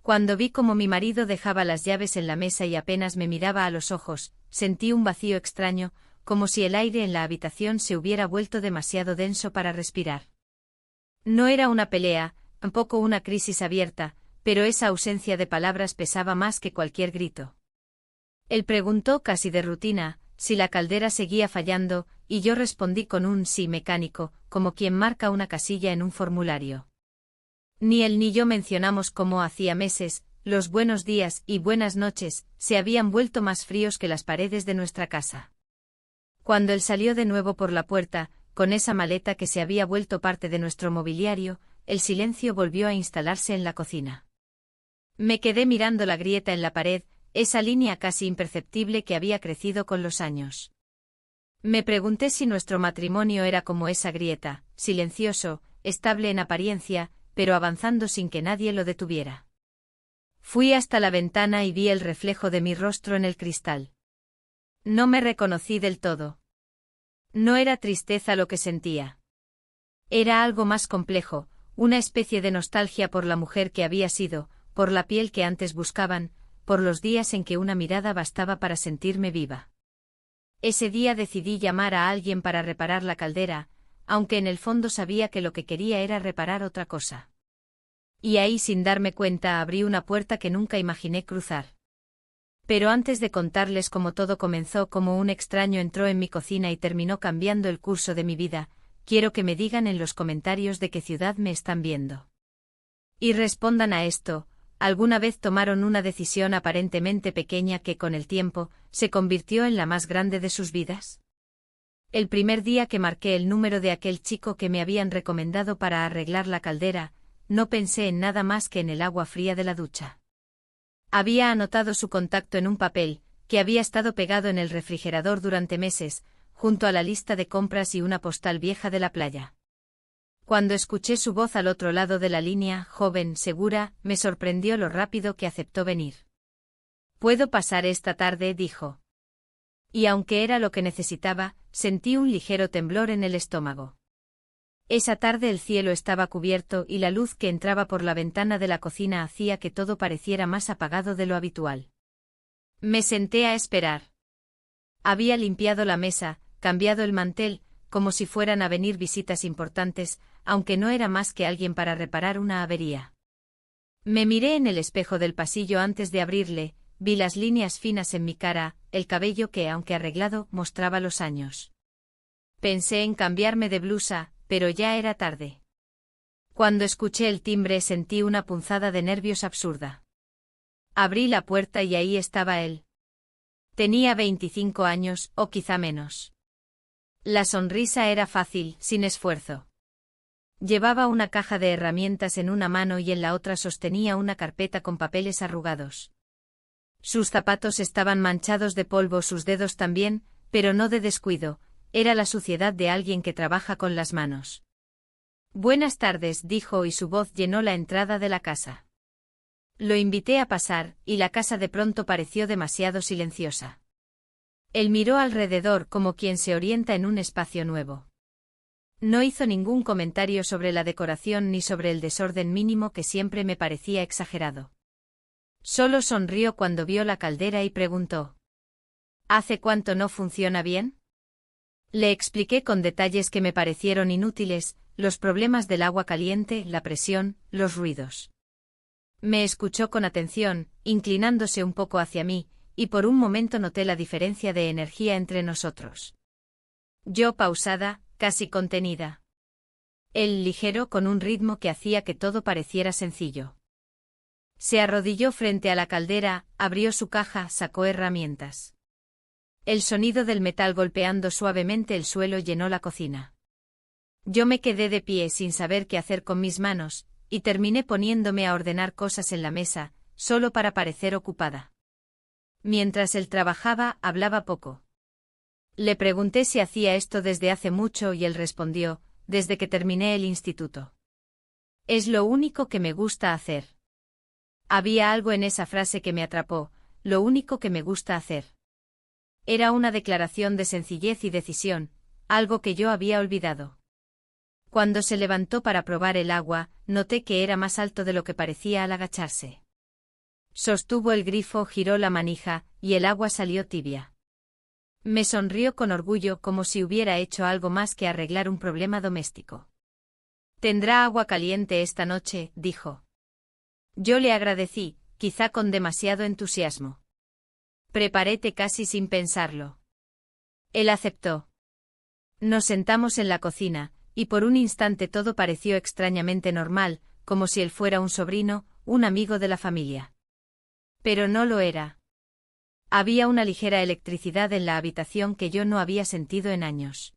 Cuando vi cómo mi marido dejaba las llaves en la mesa y apenas me miraba a los ojos, sentí un vacío extraño, como si el aire en la habitación se hubiera vuelto demasiado denso para respirar. No era una pelea, tampoco una crisis abierta, pero esa ausencia de palabras pesaba más que cualquier grito. Él preguntó casi de rutina si la caldera seguía fallando, y yo respondí con un sí mecánico, como quien marca una casilla en un formulario. Ni él ni yo mencionamos cómo hacía meses, los buenos días y buenas noches se habían vuelto más fríos que las paredes de nuestra casa. Cuando él salió de nuevo por la puerta, con esa maleta que se había vuelto parte de nuestro mobiliario, el silencio volvió a instalarse en la cocina. Me quedé mirando la grieta en la pared, esa línea casi imperceptible que había crecido con los años. Me pregunté si nuestro matrimonio era como esa grieta, silencioso, estable en apariencia, pero avanzando sin que nadie lo detuviera. Fui hasta la ventana y vi el reflejo de mi rostro en el cristal. No me reconocí del todo. No era tristeza lo que sentía. Era algo más complejo, una especie de nostalgia por la mujer que había sido, por la piel que antes buscaban, por los días en que una mirada bastaba para sentirme viva. Ese día decidí llamar a alguien para reparar la caldera, aunque en el fondo sabía que lo que quería era reparar otra cosa. Y ahí sin darme cuenta abrí una puerta que nunca imaginé cruzar. Pero antes de contarles cómo todo comenzó, como un extraño entró en mi cocina y terminó cambiando el curso de mi vida, quiero que me digan en los comentarios de qué ciudad me están viendo. Y respondan a esto, ¿alguna vez tomaron una decisión aparentemente pequeña que con el tiempo se convirtió en la más grande de sus vidas? El primer día que marqué el número de aquel chico que me habían recomendado para arreglar la caldera, no pensé en nada más que en el agua fría de la ducha. Había anotado su contacto en un papel, que había estado pegado en el refrigerador durante meses, junto a la lista de compras y una postal vieja de la playa. Cuando escuché su voz al otro lado de la línea, joven, segura, me sorprendió lo rápido que aceptó venir. «¿Puedo pasar esta tarde?», dijo. Y aunque era lo que necesitaba, sentí un ligero temblor en el estómago. Esa tarde el cielo estaba cubierto y la luz que entraba por la ventana de la cocina hacía que todo pareciera más apagado de lo habitual. Me senté a esperar. Había limpiado la mesa, cambiado el mantel, como si fueran a venir visitas importantes, aunque no era más que alguien para reparar una avería. Me miré en el espejo del pasillo antes de abrirle, vi las líneas finas en mi cara, el cabello que, aunque arreglado, mostraba los años. Pensé en cambiarme de blusa, pero ya era tarde. Cuando escuché el timbre sentí una punzada de nervios absurda. Abrí la puerta y ahí estaba él. Tenía 25 años, o quizá menos. La sonrisa era fácil, sin esfuerzo. Llevaba una caja de herramientas en una mano y en la otra sostenía una carpeta con papeles arrugados. Sus zapatos estaban manchados de polvo, sus dedos también, pero no de descuido, era la suciedad de alguien que trabaja con las manos. «Buenas tardes», dijo y su voz llenó la entrada de la casa. Lo invité a pasar, y la casa de pronto pareció demasiado silenciosa. Él miró alrededor como quien se orienta en un espacio nuevo. No hizo ningún comentario sobre la decoración ni sobre el desorden mínimo que siempre me parecía exagerado. Solo sonrió cuando vio la caldera y preguntó: «¿Hace cuánto no funciona bien?». Le expliqué con detalles que me parecieron inútiles, los problemas del agua caliente, la presión, los ruidos. Me escuchó con atención, inclinándose un poco hacia mí, y por un momento noté la diferencia de energía entre nosotros. Yo pausada, casi contenida. Él ligero con un ritmo que hacía que todo pareciera sencillo. Se arrodilló frente a la caldera, abrió su caja, sacó herramientas. El sonido del metal golpeando suavemente el suelo llenó la cocina. Yo me quedé de pie sin saber qué hacer con mis manos, y terminé poniéndome a ordenar cosas en la mesa, solo para parecer ocupada. Mientras él trabajaba, hablaba poco. Le pregunté si hacía esto desde hace mucho y él respondió: «Desde que terminé el instituto. Es lo único que me gusta hacer». Había algo en esa frase que me atrapó: «lo único que me gusta hacer». Era una declaración de sencillez y decisión, algo que yo había olvidado. Cuando se levantó para probar el agua, noté que era más alto de lo que parecía al agacharse. Sostuvo el grifo, giró la manija, y el agua salió tibia. Me sonrió con orgullo como si hubiera hecho algo más que arreglar un problema doméstico. «Tendrá agua caliente esta noche», dijo. Yo le agradecí, quizá con demasiado entusiasmo. Preparé té casi sin pensarlo. Él aceptó. Nos sentamos en la cocina, y por un instante todo pareció extrañamente normal, como si él fuera un sobrino, un amigo de la familia. Pero no lo era. Había una ligera electricidad en la habitación que yo no había sentido en años.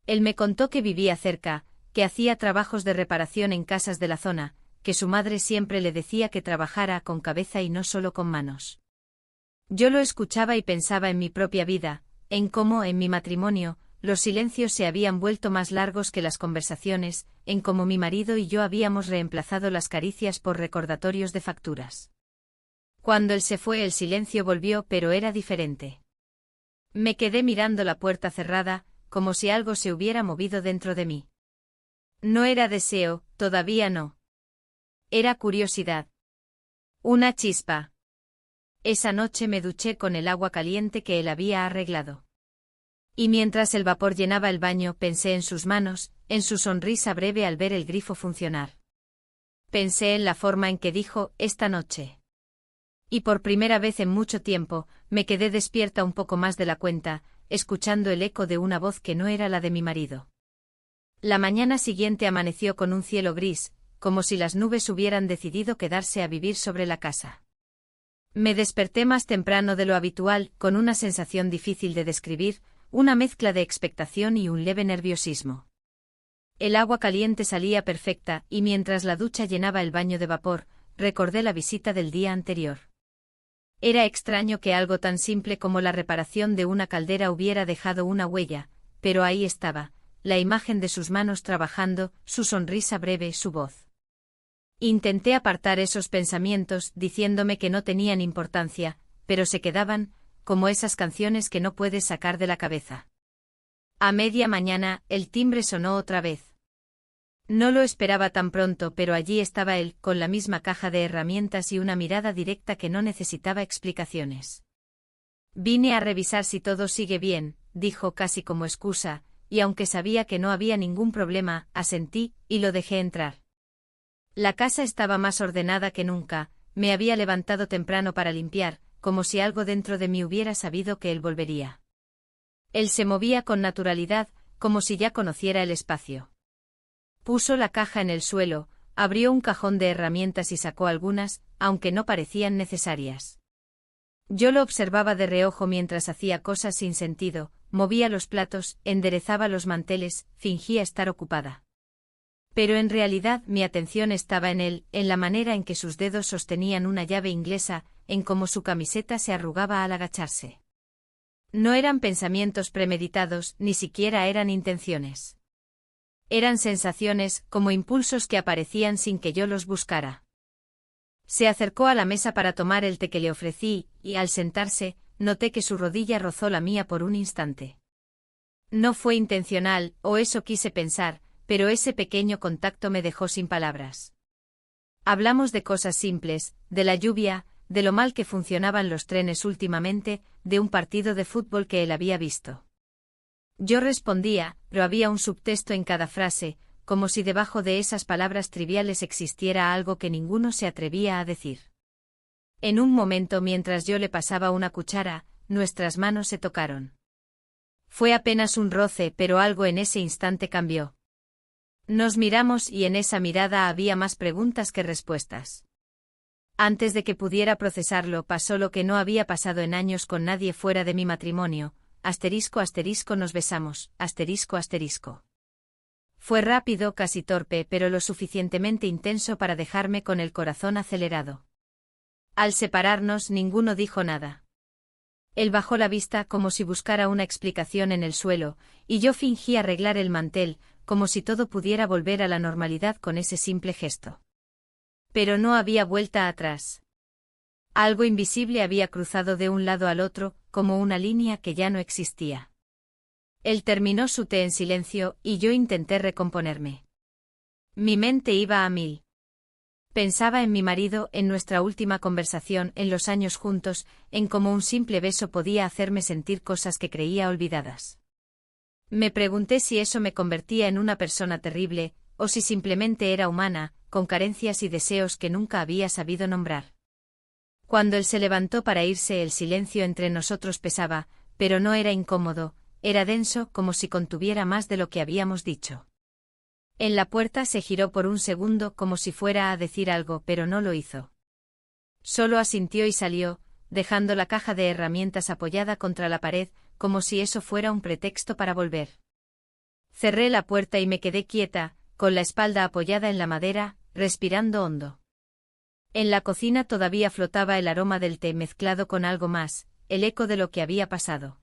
Él me contó que vivía cerca, que hacía trabajos de reparación en casas de la zona, que su madre siempre le decía que trabajara con cabeza y no solo con manos. Yo lo escuchaba y pensaba en mi propia vida, en cómo, en mi matrimonio, los silencios se habían vuelto más largos que las conversaciones, en cómo mi marido y yo habíamos reemplazado las caricias por recordatorios de facturas. Cuando él se fue, el silencio volvió, pero era diferente. Me quedé mirando la puerta cerrada, como si algo se hubiera movido dentro de mí. No era deseo, todavía no. Era curiosidad. Una chispa. Esa noche me duché con el agua caliente que él había arreglado. Y mientras el vapor llenaba el baño, pensé en sus manos, en su sonrisa breve al ver el grifo funcionar. Pensé en la forma en que dijo, esta noche. Y por primera vez en mucho tiempo, me quedé despierta un poco más de la cuenta, escuchando el eco de una voz que no era la de mi marido. La mañana siguiente amaneció con un cielo gris, como si las nubes hubieran decidido quedarse a vivir sobre la casa. Me desperté más temprano de lo habitual, con una sensación difícil de describir, una mezcla de expectación y un leve nerviosismo. El agua caliente salía perfecta, y mientras la ducha llenaba el baño de vapor, recordé la visita del día anterior. Era extraño que algo tan simple como la reparación de una caldera hubiera dejado una huella, pero ahí estaba, la imagen de sus manos trabajando, su sonrisa breve, su voz. Intenté apartar esos pensamientos, diciéndome que no tenían importancia, pero se quedaban, como esas canciones que no puedes sacar de la cabeza. A media mañana, el timbre sonó otra vez. No lo esperaba tan pronto, pero allí estaba él, con la misma caja de herramientas y una mirada directa que no necesitaba explicaciones. Vine a revisar si todo sigue bien, dijo casi como excusa, y aunque sabía que no había ningún problema, asentí, y lo dejé entrar. La casa estaba más ordenada que nunca, me había levantado temprano para limpiar, como si algo dentro de mí hubiera sabido que él volvería. Él se movía con naturalidad, como si ya conociera el espacio. Puso la caja en el suelo, abrió un cajón de herramientas y sacó algunas, aunque no parecían necesarias. Yo lo observaba de reojo mientras hacía cosas sin sentido, movía los platos, enderezaba los manteles, fingía estar ocupada. Pero en realidad mi atención estaba en él, en la manera en que sus dedos sostenían una llave inglesa, en cómo su camiseta se arrugaba al agacharse. No eran pensamientos premeditados, ni siquiera eran intenciones. Eran sensaciones, como impulsos que aparecían sin que yo los buscara. Se acercó a la mesa para tomar el té que le ofrecí, y al sentarse, noté que su rodilla rozó la mía por un instante. No fue intencional, o eso quise pensar, pero ese pequeño contacto me dejó sin palabras. Hablamos de cosas simples, de la lluvia, de lo mal que funcionaban los trenes últimamente, de un partido de fútbol que él había visto. Yo respondía, pero había un subtexto en cada frase, como si debajo de esas palabras triviales existiera algo que ninguno se atrevía a decir. En un momento, mientras yo le pasaba una cuchara, nuestras manos se tocaron. Fue apenas un roce, pero algo en ese instante cambió. Nos miramos y en esa mirada había más preguntas que respuestas. Antes de que pudiera procesarlo, pasó lo que no había pasado en años con nadie fuera de mi matrimonio. Asterisco asterisco nos besamos, asterisco asterisco. Fue rápido, casi torpe, pero lo suficientemente intenso para dejarme con el corazón acelerado. Al separarnos, ninguno dijo nada. Él bajó la vista como si buscara una explicación en el suelo, y yo fingí arreglar el mantel, como si todo pudiera volver a la normalidad con ese simple gesto. Pero no había vuelta atrás. Algo invisible había cruzado de un lado al otro, como una línea que ya no existía. Él terminó su té en silencio, y yo intenté recomponerme. Mi mente iba a mil. Pensaba en mi marido, en nuestra última conversación, en los años juntos, en cómo un simple beso podía hacerme sentir cosas que creía olvidadas. Me pregunté si eso me convertía en una persona terrible, o si simplemente era humana, con carencias y deseos que nunca había sabido nombrar. Cuando él se levantó para irse, el silencio entre nosotros pesaba, pero no era incómodo, era denso, como si contuviera más de lo que habíamos dicho. En la puerta se giró por un segundo como si fuera a decir algo, pero no lo hizo. Solo asintió y salió, dejando la caja de herramientas apoyada contra la pared, como si eso fuera un pretexto para volver. Cerré la puerta y me quedé quieta, con la espalda apoyada en la madera, respirando hondo. En la cocina todavía flotaba el aroma del té mezclado con algo más, el eco de lo que había pasado.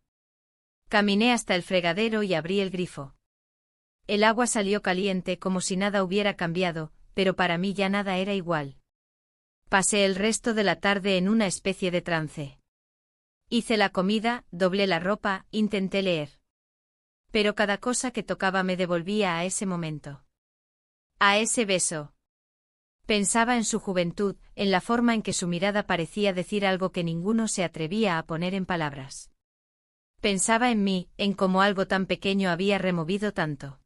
Caminé hasta el fregadero y abrí el grifo. El agua salió caliente como si nada hubiera cambiado, pero para mí ya nada era igual. Pasé el resto de la tarde en una especie de trance. Hice la comida, doblé la ropa, intenté leer. Pero cada cosa que tocaba me devolvía a ese momento. A ese beso. Pensaba en su juventud, en la forma en que su mirada parecía decir algo que ninguno se atrevía a poner en palabras. Pensaba en mí, en cómo algo tan pequeño había removido tanto.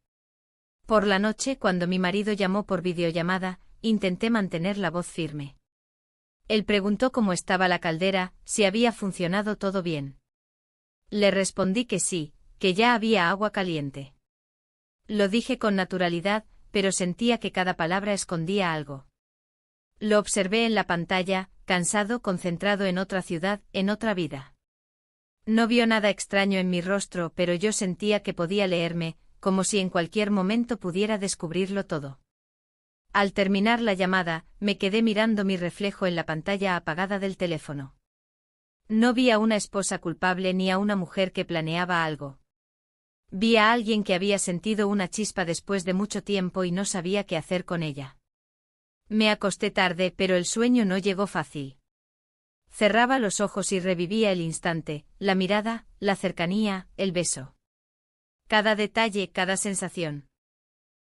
Por la noche, cuando mi marido llamó por videollamada, intenté mantener la voz firme. Él preguntó cómo estaba la caldera, si había funcionado todo bien. Le respondí que sí, que ya había agua caliente. Lo dije con naturalidad, pero sentía que cada palabra escondía algo. Lo observé en la pantalla, cansado, concentrado en otra ciudad, en otra vida. No vio nada extraño en mi rostro, pero yo sentía que podía leerme, como si en cualquier momento pudiera descubrirlo todo. Al terminar la llamada, me quedé mirando mi reflejo en la pantalla apagada del teléfono. No vi a una esposa culpable ni a una mujer que planeaba algo. Vi a alguien que había sentido una chispa después de mucho tiempo y no sabía qué hacer con ella. Me acosté tarde, pero el sueño no llegó fácil. Cerraba los ojos y revivía el instante, la mirada, la cercanía, el beso. Cada detalle, cada sensación.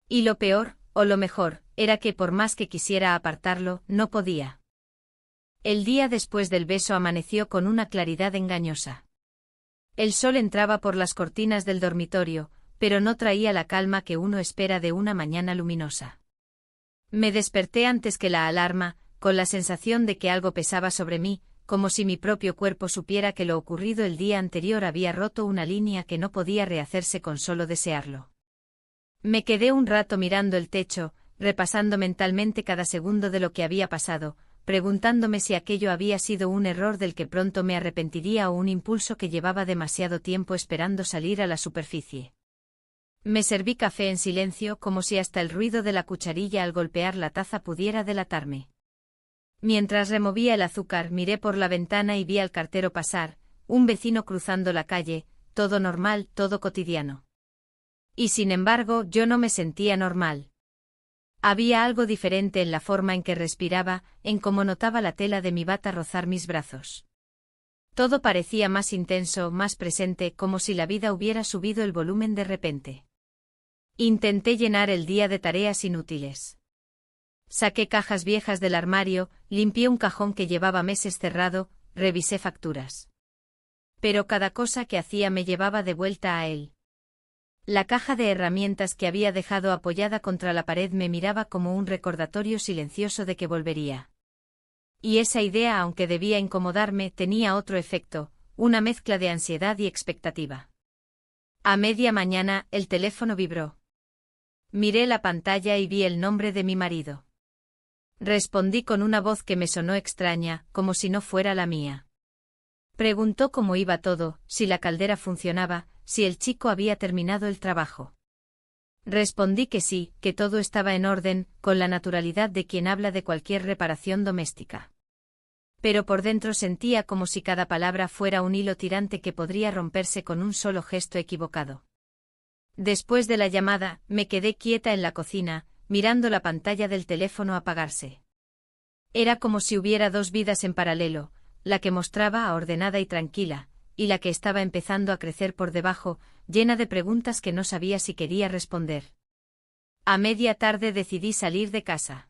Y lo peor, o lo mejor, era que por más que quisiera apartarlo, no podía. El día después del beso amaneció con una claridad engañosa. El sol entraba por las cortinas del dormitorio, pero no traía la calma que uno espera de una mañana luminosa. Me desperté antes que la alarma, con la sensación de que algo pesaba sobre mí, como si mi propio cuerpo supiera que lo ocurrido el día anterior había roto una línea que no podía rehacerse con solo desearlo. Me quedé un rato mirando el techo, repasando mentalmente cada segundo de lo que había pasado, preguntándome si aquello había sido un error del que pronto me arrepentiría o un impulso que llevaba demasiado tiempo esperando salir a la superficie. Me serví café en silencio, como si hasta el ruido de la cucharilla al golpear la taza pudiera delatarme. Mientras removía el azúcar, miré por la ventana y vi al cartero pasar, un vecino cruzando la calle, todo normal, todo cotidiano. Y sin embargo, yo no me sentía normal. Había algo diferente en la forma en que respiraba, en cómo notaba la tela de mi bata rozar mis brazos. Todo parecía más intenso, más presente, como si la vida hubiera subido el volumen de repente. Intenté llenar el día de tareas inútiles. Saqué cajas viejas del armario, limpié un cajón que llevaba meses cerrado, revisé facturas. Pero cada cosa que hacía me llevaba de vuelta a él. La caja de herramientas que había dejado apoyada contra la pared me miraba como un recordatorio silencioso de que volvería. Y esa idea, aunque debía incomodarme, tenía otro efecto, una mezcla de ansiedad y expectativa. A media mañana, el teléfono vibró. Miré la pantalla y vi el nombre de mi marido. Respondí con una voz que me sonó extraña, como si no fuera la mía. Preguntó cómo iba todo, si la caldera funcionaba, si el chico había terminado el trabajo. Respondí que sí, que todo estaba en orden, con la naturalidad de quien habla de cualquier reparación doméstica. Pero por dentro sentía como si cada palabra fuera un hilo tirante que podría romperse con un solo gesto equivocado. Después de la llamada, me quedé quieta en la cocina, mirando la pantalla del teléfono apagarse. Era como si hubiera dos vidas en paralelo, la que mostraba ordenada y tranquila, y la que estaba empezando a crecer por debajo, llena de preguntas que no sabía si quería responder. A media tarde decidí salir de casa.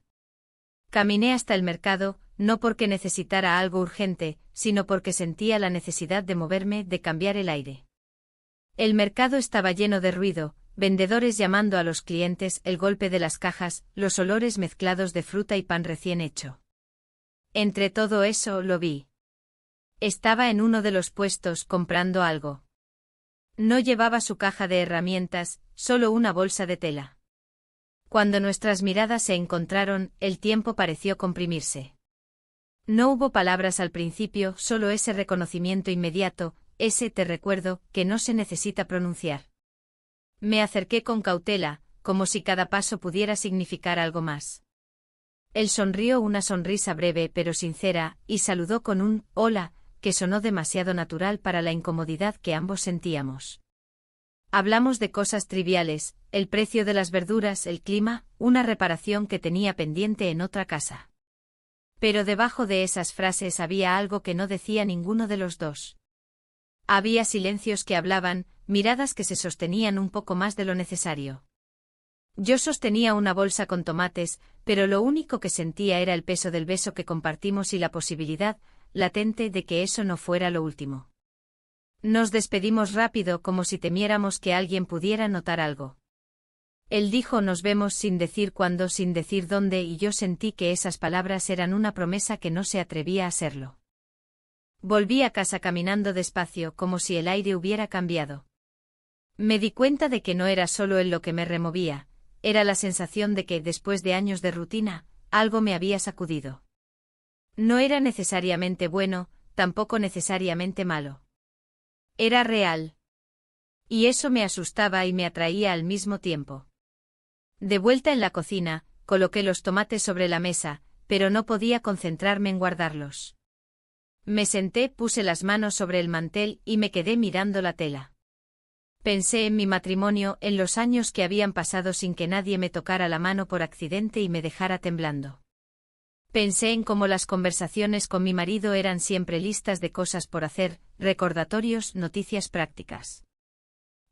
Caminé hasta el mercado, no porque necesitara algo urgente, sino porque sentía la necesidad de moverme, de cambiar el aire. El mercado estaba lleno de ruido, vendedores llamando a los clientes, el golpe de las cajas, los olores mezclados de fruta y pan recién hecho. Entre todo eso lo vi. Estaba en uno de los puestos comprando algo. No llevaba su caja de herramientas, solo una bolsa de tela. Cuando nuestras miradas se encontraron, el tiempo pareció comprimirse. No hubo palabras al principio, solo ese reconocimiento inmediato, ese te recuerdo, que no se necesita pronunciar. Me acerqué con cautela, como si cada paso pudiera significar algo más. Él sonrió una sonrisa breve pero sincera, y saludó con un «hola», que sonó demasiado natural para la incomodidad que ambos sentíamos. Hablamos de cosas triviales, el precio de las verduras, el clima, una reparación que tenía pendiente en otra casa. Pero debajo de esas frases había algo que no decía ninguno de los dos. Había silencios que hablaban, miradas que se sostenían un poco más de lo necesario. Yo sostenía una bolsa con tomates, pero lo único que sentía era el peso del beso que compartimos y la posibilidad, latente, de que eso no fuera lo último. Nos despedimos rápido como si temiéramos que alguien pudiera notar algo. Él dijo nos vemos sin decir cuándo, sin decir dónde, y yo sentí que esas palabras eran una promesa que no se atrevía a serlo. Volví a casa caminando despacio, como si el aire hubiera cambiado. Me di cuenta de que no era solo él lo que me removía, era la sensación de que, después de años de rutina, algo me había sacudido. No era necesariamente bueno, tampoco necesariamente malo. Era real. Y eso me asustaba y me atraía al mismo tiempo. De vuelta en la cocina, coloqué los tomates sobre la mesa, pero no podía concentrarme en guardarlos. Me senté, puse las manos sobre el mantel y me quedé mirando la tela. Pensé en mi matrimonio, en los años que habían pasado sin que nadie me tocara la mano por accidente y me dejara temblando. Pensé en cómo las conversaciones con mi marido eran siempre listas de cosas por hacer, recordatorios, noticias prácticas.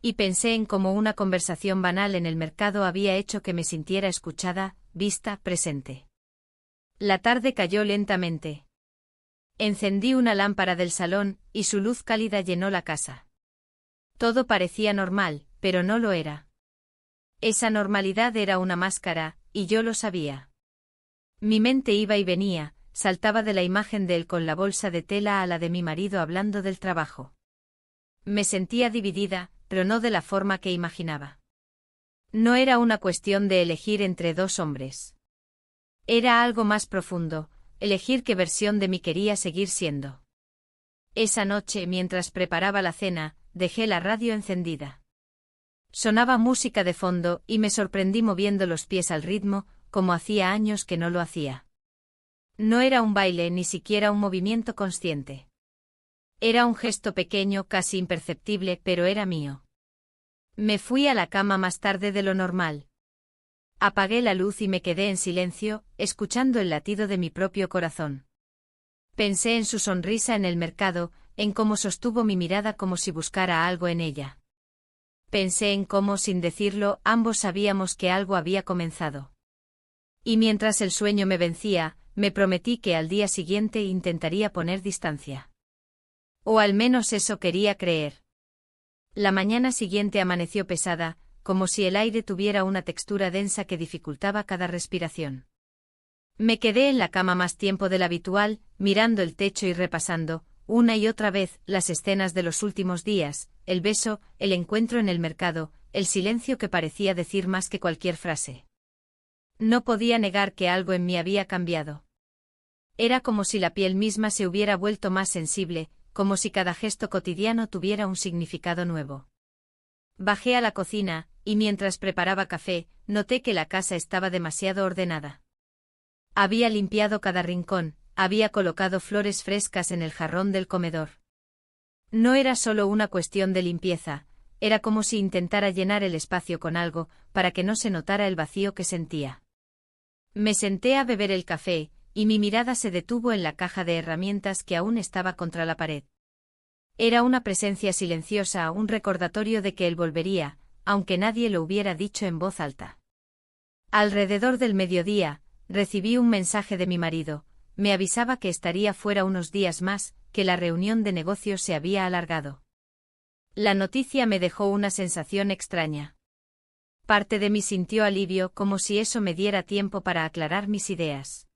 Y pensé en cómo una conversación banal en el mercado había hecho que me sintiera escuchada, vista, presente. La tarde cayó lentamente. Encendí una lámpara del salón, y su luz cálida llenó la casa. Todo parecía normal, pero no lo era. Esa normalidad era una máscara, y yo lo sabía. Mi mente iba y venía, saltaba de la imagen de él con la bolsa de tela a la de mi marido hablando del trabajo. Me sentía dividida, pero no de la forma que imaginaba. No era una cuestión de elegir entre dos hombres. Era algo más profundo, elegir qué versión de mí quería seguir siendo. Esa noche, mientras preparaba la cena, dejé la radio encendida. Sonaba música de fondo y me sorprendí moviendo los pies al ritmo, como hacía años que no lo hacía. No era un baile, ni siquiera un movimiento consciente. Era un gesto pequeño, casi imperceptible, pero era mío. Me fui a la cama más tarde de lo normal. Apagué la luz y me quedé en silencio, escuchando el latido de mi propio corazón. Pensé en su sonrisa en el mercado, en cómo sostuvo mi mirada como si buscara algo en ella. Pensé en cómo, sin decirlo, ambos sabíamos que algo había comenzado. Y mientras el sueño me vencía, me prometí que al día siguiente intentaría poner distancia. O al menos eso quería creer. La mañana siguiente amaneció pesada, como si el aire tuviera una textura densa que dificultaba cada respiración. Me quedé en la cama más tiempo del habitual, mirando el techo y repasando, una y otra vez, las escenas de los últimos días, el beso, el encuentro en el mercado, el silencio que parecía decir más que cualquier frase. No podía negar que algo en mí había cambiado. Era como si la piel misma se hubiera vuelto más sensible, como si cada gesto cotidiano tuviera un significado nuevo. Bajé a la cocina, y mientras preparaba café, noté que la casa estaba demasiado ordenada. Había limpiado cada rincón, había colocado flores frescas en el jarrón del comedor. No era solo una cuestión de limpieza, era como si intentara llenar el espacio con algo, para que no se notara el vacío que sentía. Me senté a beber el café, y mi mirada se detuvo en la caja de herramientas que aún estaba contra la pared. Era una presencia silenciosa, un recordatorio de que él volvería, aunque nadie lo hubiera dicho en voz alta. Alrededor del mediodía, recibí un mensaje de mi marido. Me avisaba que estaría fuera unos días más, que la reunión de negocios se había alargado. La noticia me dejó una sensación extraña. Parte de mí sintió alivio, como si eso me diera tiempo para aclarar mis ideas.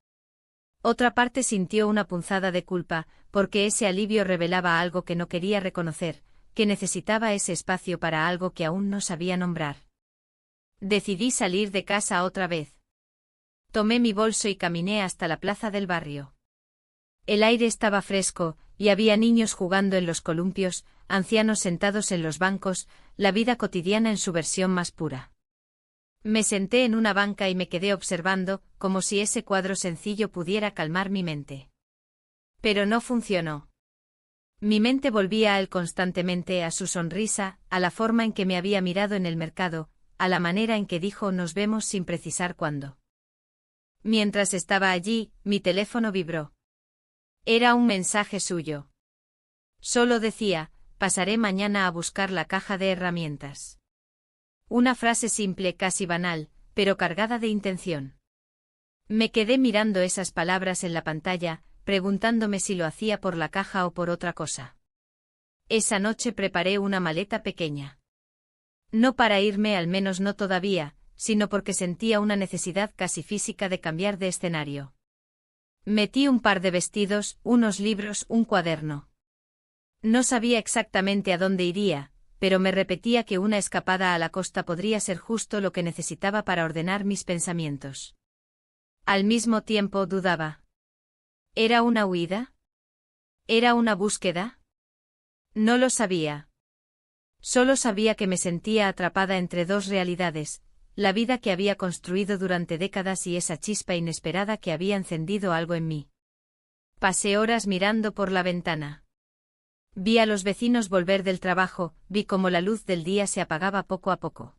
Otra parte sintió una punzada de culpa, porque ese alivio revelaba algo que no quería reconocer, que necesitaba ese espacio para algo que aún no sabía nombrar. Decidí salir de casa otra vez. Tomé mi bolso y caminé hasta la plaza del barrio. El aire estaba fresco, y había niños jugando en los columpios, ancianos sentados en los bancos, la vida cotidiana en su versión más pura. Me senté en una banca y me quedé observando, como si ese cuadro sencillo pudiera calmar mi mente. Pero no funcionó. Mi mente volvía a él constantemente, a su sonrisa, a la forma en que me había mirado en el mercado, a la manera en que dijo nos vemos sin precisar cuándo. Mientras estaba allí, mi teléfono vibró. Era un mensaje suyo. Solo decía, pasaré mañana a buscar la caja de herramientas. Una frase simple, casi banal, pero cargada de intención. Me quedé mirando esas palabras en la pantalla, preguntándome si lo hacía por la caja o por otra cosa. Esa noche preparé una maleta pequeña. No para irme, al menos no todavía, sino porque sentía una necesidad casi física de cambiar de escenario. Metí un par de vestidos, unos libros, un cuaderno. No sabía exactamente a dónde iría, pero me repetía que una escapada a la costa podría ser justo lo que necesitaba para ordenar mis pensamientos. Al mismo tiempo dudaba. ¿Era una huida? ¿Era una búsqueda? No lo sabía. Solo sabía que me sentía atrapada entre dos realidades, la vida que había construido durante décadas y esa chispa inesperada que había encendido algo en mí. Pasé horas mirando por la ventana. Vi a los vecinos volver del trabajo, vi cómo la luz del día se apagaba poco a poco.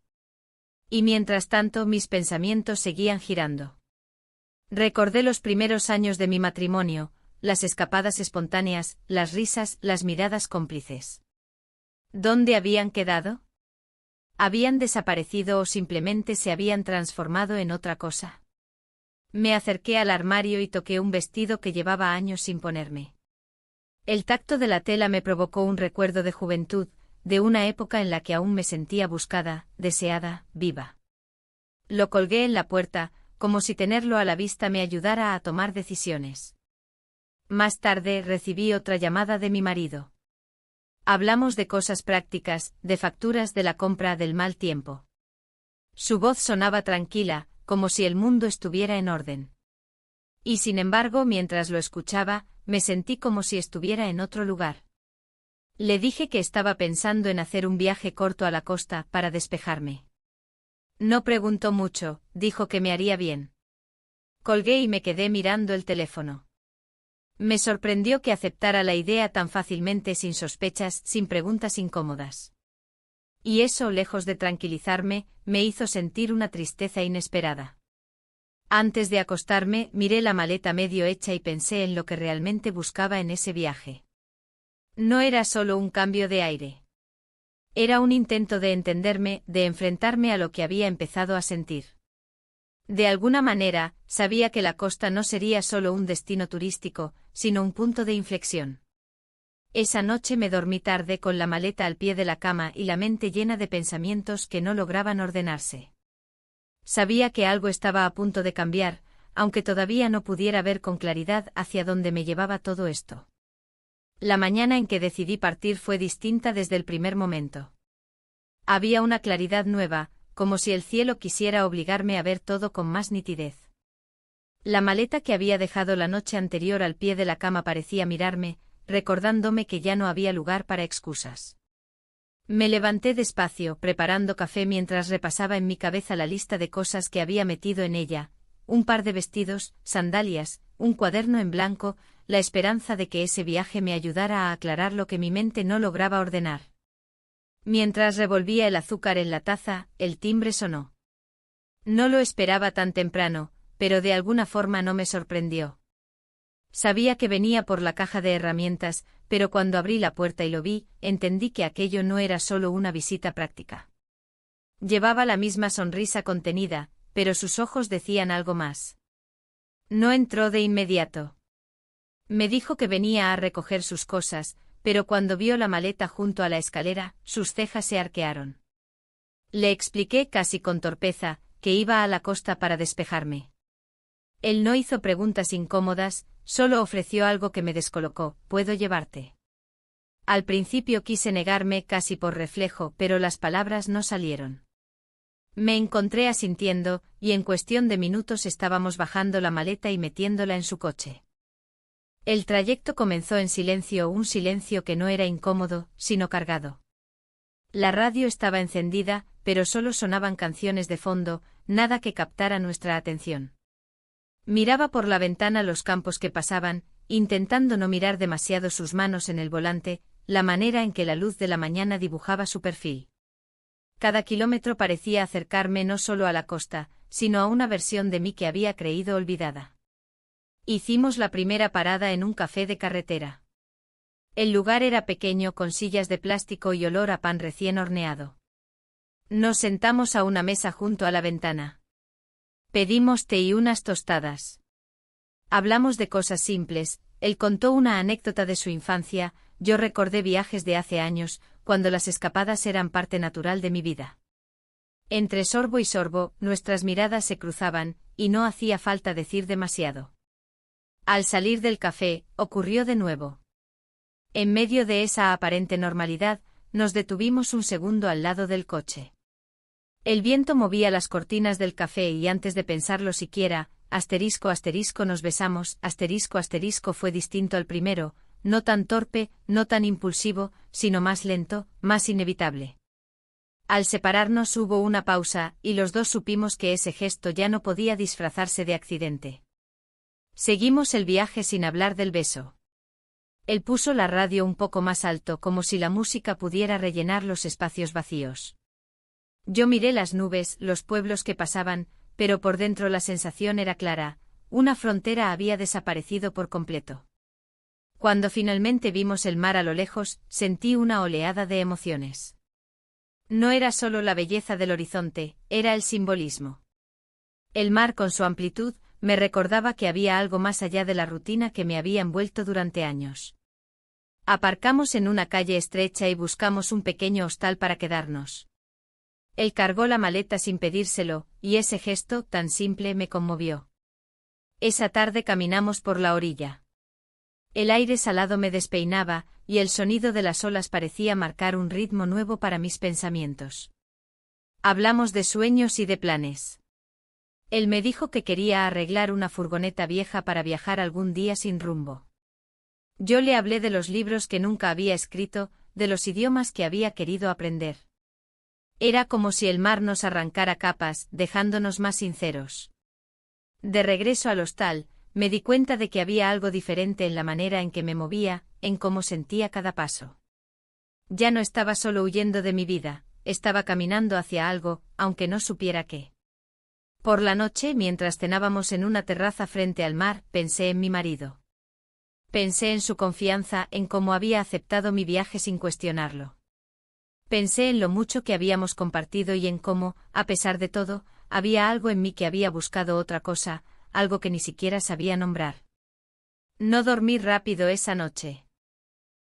Y mientras tanto mis pensamientos seguían girando. Recordé los primeros años de mi matrimonio, las escapadas espontáneas, las risas, las miradas cómplices. ¿Dónde habían quedado? ¿Habían desaparecido o simplemente se habían transformado en otra cosa? Me acerqué al armario y toqué un vestido que llevaba años sin ponerme. El tacto de la tela me provocó un recuerdo de juventud, de una época en la que aún me sentía buscada, deseada, viva. Lo colgué en la puerta, como si tenerlo a la vista me ayudara a tomar decisiones. Más tarde recibí otra llamada de mi marido. Hablamos de cosas prácticas, de facturas de la compra, del mal tiempo. Su voz sonaba tranquila, como si el mundo estuviera en orden. Y sin embargo, mientras lo escuchaba, me sentí como si estuviera en otro lugar. Le dije que estaba pensando en hacer un viaje corto a la costa para despejarme. No preguntó mucho, dijo que me haría bien. Colgué y me quedé mirando el teléfono. Me sorprendió que aceptara la idea tan fácilmente, sin sospechas, sin preguntas incómodas. Y eso, lejos de tranquilizarme, me hizo sentir una tristeza inesperada. Antes de acostarme, miré la maleta medio hecha y pensé en lo que realmente buscaba en ese viaje. No era solo un cambio de aire. Era un intento de entenderme, de enfrentarme a lo que había empezado a sentir. De alguna manera, sabía que la costa no sería solo un destino turístico, sino un punto de inflexión. Esa noche me dormí tarde con la maleta al pie de la cama y la mente llena de pensamientos que no lograban ordenarse. Sabía que algo estaba a punto de cambiar, aunque todavía no pudiera ver con claridad hacia dónde me llevaba todo esto. La mañana en que decidí partir fue distinta desde el primer momento. Había una claridad nueva, como si el cielo quisiera obligarme a ver todo con más nitidez. La maleta que había dejado la noche anterior al pie de la cama parecía mirarme, recordándome que ya no había lugar para excusas. Me levanté despacio, preparando café mientras repasaba en mi cabeza la lista de cosas que había metido en ella, un par de vestidos, sandalias, un cuaderno en blanco, la esperanza de que ese viaje me ayudara a aclarar lo que mi mente no lograba ordenar. Mientras revolvía el azúcar en la taza, el timbre sonó. No lo esperaba tan temprano, pero de alguna forma no me sorprendió. Sabía que venía por la caja de herramientas, pero cuando abrí la puerta y lo vi, entendí que aquello no era solo una visita práctica. Llevaba la misma sonrisa contenida, pero sus ojos decían algo más. No entró de inmediato. Me dijo que venía a recoger sus cosas, pero cuando vio la maleta junto a la escalera, sus cejas se arquearon. Le expliqué casi con torpeza, que iba a la costa para despejarme. Él no hizo preguntas incómodas, solo ofreció algo que me descolocó: ¿puedo llevarte? Al principio quise negarme casi por reflejo, pero las palabras no salieron. Me encontré asintiendo, y en cuestión de minutos estábamos bajando la maleta y metiéndola en su coche. El trayecto comenzó en silencio, un silencio que no era incómodo, sino cargado. La radio estaba encendida, pero solo sonaban canciones de fondo, nada que captara nuestra atención. Miraba por la ventana los campos que pasaban, intentando no mirar demasiado sus manos en el volante, la manera en que la luz de la mañana dibujaba su perfil. Cada kilómetro parecía acercarme no solo a la costa, sino a una versión de mí que había creído olvidada. Hicimos la primera parada en un café de carretera. El lugar era pequeño, con sillas de plástico y olor a pan recién horneado. Nos sentamos a una mesa junto a la ventana. Pedimos té y unas tostadas. Hablamos de cosas simples. Él contó una anécdota de su infancia, yo recordé viajes de hace años, cuando las escapadas eran parte natural de mi vida. Entre sorbo y sorbo, nuestras miradas se cruzaban, y no hacía falta decir demasiado. Al salir del café, ocurrió de nuevo. En medio de esa aparente normalidad, nos detuvimos un segundo al lado del coche. El viento movía las cortinas del café y antes de pensarlo siquiera, nos besamos, fue distinto al primero, no tan torpe, no tan impulsivo, sino más lento, más inevitable. Al separarnos hubo una pausa, y los dos supimos que ese gesto ya no podía disfrazarse de accidente. Seguimos el viaje sin hablar del beso. Él puso la radio un poco más alto, como si la música pudiera rellenar los espacios vacíos. Yo miré las nubes, los pueblos que pasaban, pero por dentro la sensación era clara: una frontera había desaparecido por completo. Cuando finalmente vimos el mar a lo lejos, sentí una oleada de emociones. No era solo la belleza del horizonte, era el simbolismo. El mar con su amplitud me recordaba que había algo más allá de la rutina que me había envuelto durante años. Aparcamos en una calle estrecha y buscamos un pequeño hostal para quedarnos. Él cargó la maleta sin pedírselo, y ese gesto tan simple me conmovió. Esa tarde caminamos por la orilla. El aire salado me despeinaba, y el sonido de las olas parecía marcar un ritmo nuevo para mis pensamientos. Hablamos de sueños y de planes. Él me dijo que quería arreglar una furgoneta vieja para viajar algún día sin rumbo. Yo le hablé de los libros que nunca había escrito, de los idiomas que había querido aprender. Era como si el mar nos arrancara capas, dejándonos más sinceros. De regreso al hostal, me di cuenta de que había algo diferente en la manera en que me movía, en cómo sentía cada paso. Ya no estaba solo huyendo de mi vida, estaba caminando hacia algo, aunque no supiera qué. Por la noche, mientras cenábamos en una terraza frente al mar, pensé en mi marido. Pensé en su confianza, en cómo había aceptado mi viaje sin cuestionarlo. Pensé en lo mucho que habíamos compartido y en cómo, a pesar de todo, había algo en mí que había buscado otra cosa, algo que ni siquiera sabía nombrar. No dormí rápido esa noche.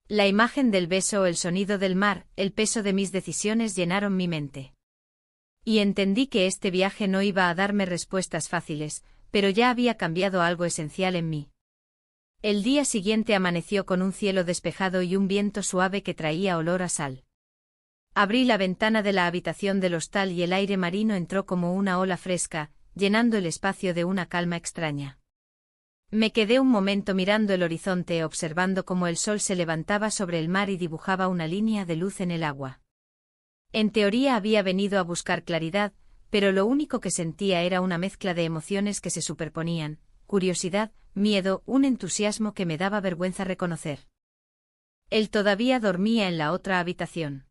La imagen del beso, el sonido del mar, el peso de mis decisiones llenaron mi mente. Y entendí que este viaje no iba a darme respuestas fáciles, pero ya había cambiado algo esencial en mí. El día siguiente amaneció con un cielo despejado y un viento suave que traía olor a sal. Abrí la ventana de la habitación del hostal y el aire marino entró como una ola fresca, llenando el espacio de una calma extraña. Me quedé un momento mirando el horizonte, observando cómo el sol se levantaba sobre el mar y dibujaba una línea de luz en el agua. En teoría había venido a buscar claridad, pero lo único que sentía era una mezcla de emociones que se superponían: curiosidad, miedo, un entusiasmo que me daba vergüenza reconocer. Él todavía dormía en la otra habitación.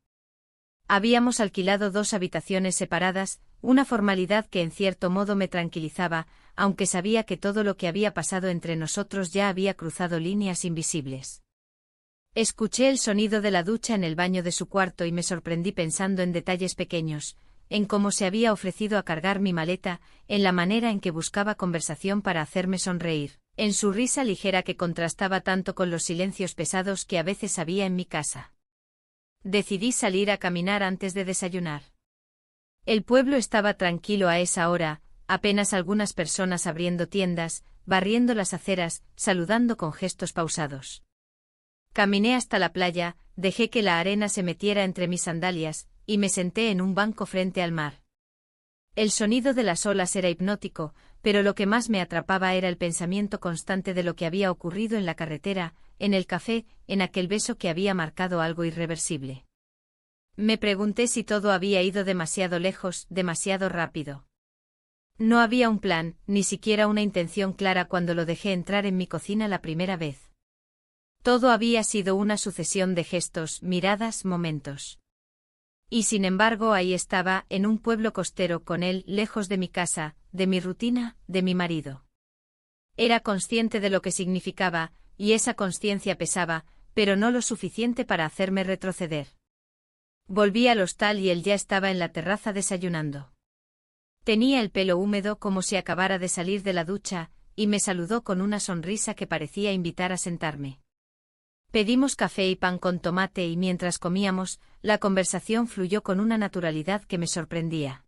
Habíamos alquilado 2 habitaciones separadas, una formalidad que en cierto modo me tranquilizaba, aunque sabía que todo lo que había pasado entre nosotros ya había cruzado líneas invisibles. Escuché el sonido de la ducha en el baño de su cuarto y me sorprendí pensando en detalles pequeños: en cómo se había ofrecido a cargar mi maleta, en la manera en que buscaba conversación para hacerme sonreír, en su risa ligera que contrastaba tanto con los silencios pesados que a veces había en mi casa. Decidí salir a caminar antes de desayunar. El pueblo estaba tranquilo a esa hora, apenas algunas personas abriendo tiendas, barriendo las aceras, saludando con gestos pausados. Caminé hasta la playa, dejé que la arena se metiera entre mis sandalias, y me senté en un banco frente al mar. El sonido de las olas era hipnótico, pero lo que más me atrapaba era el pensamiento constante de lo que había ocurrido en la carretera, en el café, en aquel beso que había marcado algo irreversible. Me pregunté si todo había ido demasiado lejos, demasiado rápido. No había un plan, ni siquiera una intención clara cuando lo dejé entrar en mi cocina la primera vez. Todo había sido una sucesión de gestos, miradas, momentos. Y sin embargo ahí estaba, en un pueblo costero con él, lejos de mi casa, de mi rutina, de mi marido. Era consciente de lo que significaba, y esa consciencia pesaba, pero no lo suficiente para hacerme retroceder. Volví al hostal y él ya estaba en la terraza desayunando. Tenía el pelo húmedo como si acabara de salir de la ducha, y me saludó con una sonrisa que parecía invitar a sentarme. Pedimos café y pan con tomate y mientras comíamos, la conversación fluyó con una naturalidad que me sorprendía.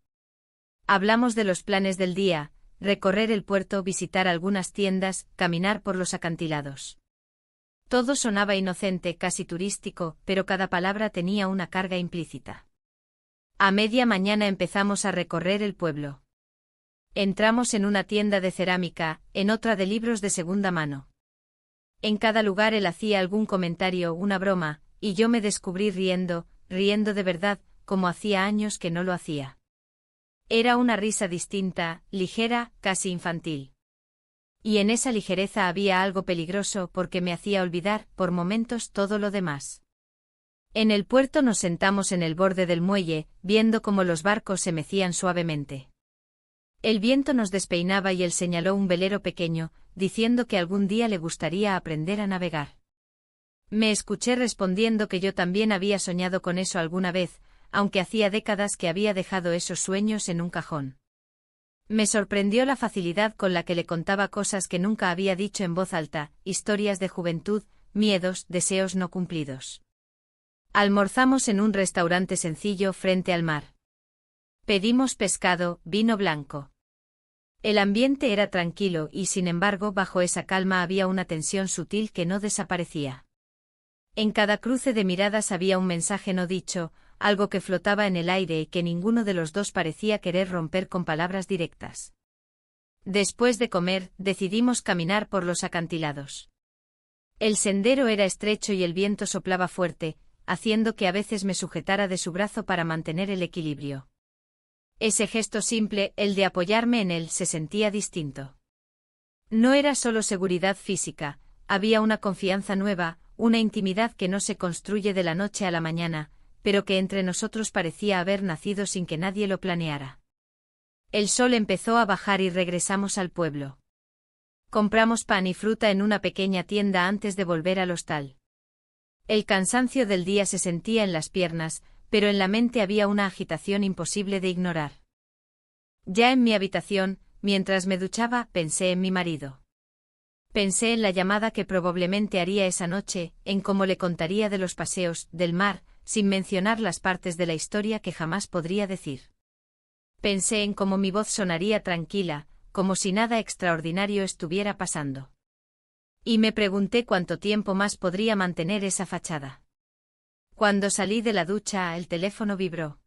Hablamos de los planes del día, recorrer el puerto, visitar algunas tiendas, caminar por los acantilados. Todo sonaba inocente, casi turístico, pero cada palabra tenía una carga implícita. A media mañana empezamos a recorrer el pueblo. Entramos en una tienda de cerámica, en otra de libros de segunda mano. En cada lugar él hacía algún comentario, una broma, y yo me descubrí riendo de verdad, como hacía años que no lo hacía. Era una risa distinta, ligera, casi infantil. Y en esa ligereza había algo peligroso porque me hacía olvidar, por momentos, todo lo demás. En el puerto nos sentamos en el borde del muelle, viendo cómo los barcos se mecían suavemente. El viento nos despeinaba y él señaló un velero pequeño, diciendo que algún día le gustaría aprender a navegar. Me escuché respondiendo que yo también había soñado con eso alguna vez, aunque hacía décadas que había dejado esos sueños en un cajón. Me sorprendió la facilidad con la que le contaba cosas que nunca había dicho en voz alta, historias de juventud, miedos, deseos no cumplidos. Almorzamos en un restaurante sencillo frente al mar. Pedimos pescado, vino blanco. El ambiente era tranquilo y sin embargo bajo esa calma había una tensión sutil que no desaparecía. En cada cruce de miradas había un mensaje no dicho, algo que flotaba en el aire y que ninguno de los dos parecía querer romper con palabras directas. Después de comer, decidimos caminar por los acantilados. El sendero era estrecho y el viento soplaba fuerte, haciendo que a veces me sujetara de su brazo para mantener el equilibrio. Ese gesto simple, el de apoyarme en él, se sentía distinto. No era solo seguridad física, había una confianza nueva, una intimidad que no se construye de la noche a la mañana, pero que entre nosotros parecía haber nacido sin que nadie lo planeara. El sol empezó a bajar y regresamos al pueblo. Compramos pan y fruta en una pequeña tienda antes de volver al hostal. El cansancio del día se sentía en las piernas, pero en la mente había una agitación imposible de ignorar. Ya en mi habitación, mientras me duchaba, pensé en mi marido. Pensé en la llamada que probablemente haría esa noche, en cómo le contaría de los paseos, del mar, sin mencionar las partes de la historia que jamás podría decir. Pensé en cómo mi voz sonaría tranquila, como si nada extraordinario estuviera pasando. Y me pregunté cuánto tiempo más podría mantener esa fachada. Cuando salí de la ducha, el teléfono vibró.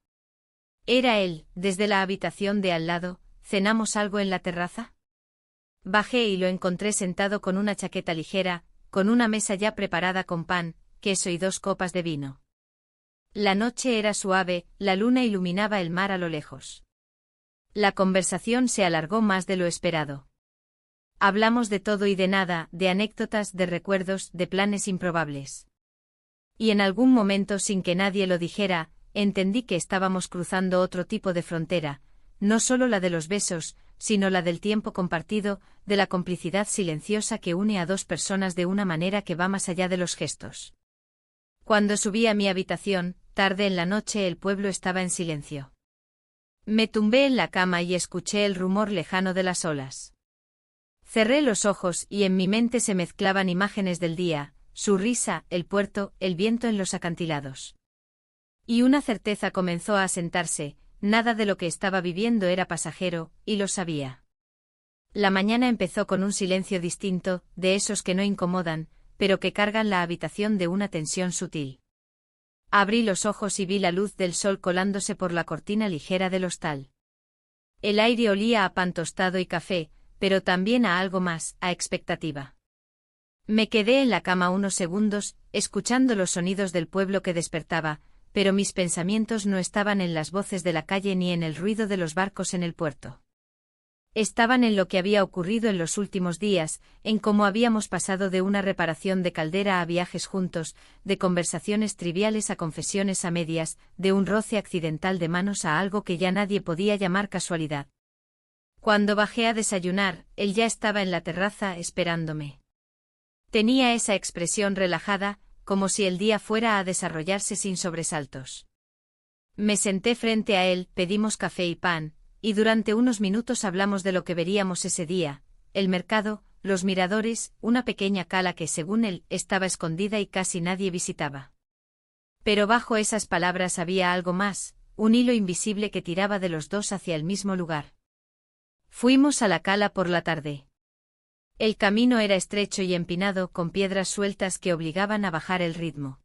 Era él, desde la habitación de al lado. ¿Cenamos algo en la terraza? Bajé y lo encontré sentado con una chaqueta ligera, con una mesa ya preparada con pan, queso y 2 copas de vino. La noche era suave, la luna iluminaba el mar a lo lejos. La conversación se alargó más de lo esperado. Hablamos de todo y de nada, de anécdotas, de recuerdos, de planes improbables. Y en algún momento, sin que nadie lo dijera, entendí que estábamos cruzando otro tipo de frontera, no solo la de los besos, sino la del tiempo compartido, de la complicidad silenciosa que une a 2 personas de una manera que va más allá de los gestos. Cuando subí a mi habitación, tarde en la noche, el pueblo estaba en silencio. Me tumbé en la cama y escuché el rumor lejano de las olas. Cerré los ojos y en mi mente se mezclaban imágenes del día, su risa, el puerto, el viento en los acantilados. Y una certeza comenzó a asentarse, nada de lo que estaba viviendo era pasajero, y lo sabía. La mañana empezó con un silencio distinto, de esos que no incomodan, pero que cargan la habitación de una tensión sutil. Abrí los ojos y vi la luz del sol colándose por la cortina ligera del hostal. El aire olía a pan tostado y café, pero también a algo más, a expectativa. Me quedé en la cama unos segundos, escuchando los sonidos del pueblo que despertaba, pero mis pensamientos no estaban en las voces de la calle ni en el ruido de los barcos en el puerto. Estaban en lo que había ocurrido en los últimos días, en cómo habíamos pasado de una reparación de caldera a viajes juntos, de conversaciones triviales a confesiones a medias, de un roce accidental de manos a algo que ya nadie podía llamar casualidad. Cuando bajé a desayunar, él ya estaba en la terraza esperándome. Tenía esa expresión relajada, como si el día fuera a desarrollarse sin sobresaltos. Me senté frente a él, pedimos café y pan, y durante unos minutos hablamos de lo que veríamos ese día, el mercado, los miradores, una pequeña cala que según él estaba escondida y casi nadie visitaba. Pero bajo esas palabras había algo más, un hilo invisible que tiraba de los dos hacia el mismo lugar. Fuimos a la cala por la tarde. El camino era estrecho y empinado con piedras sueltas que obligaban a bajar el ritmo.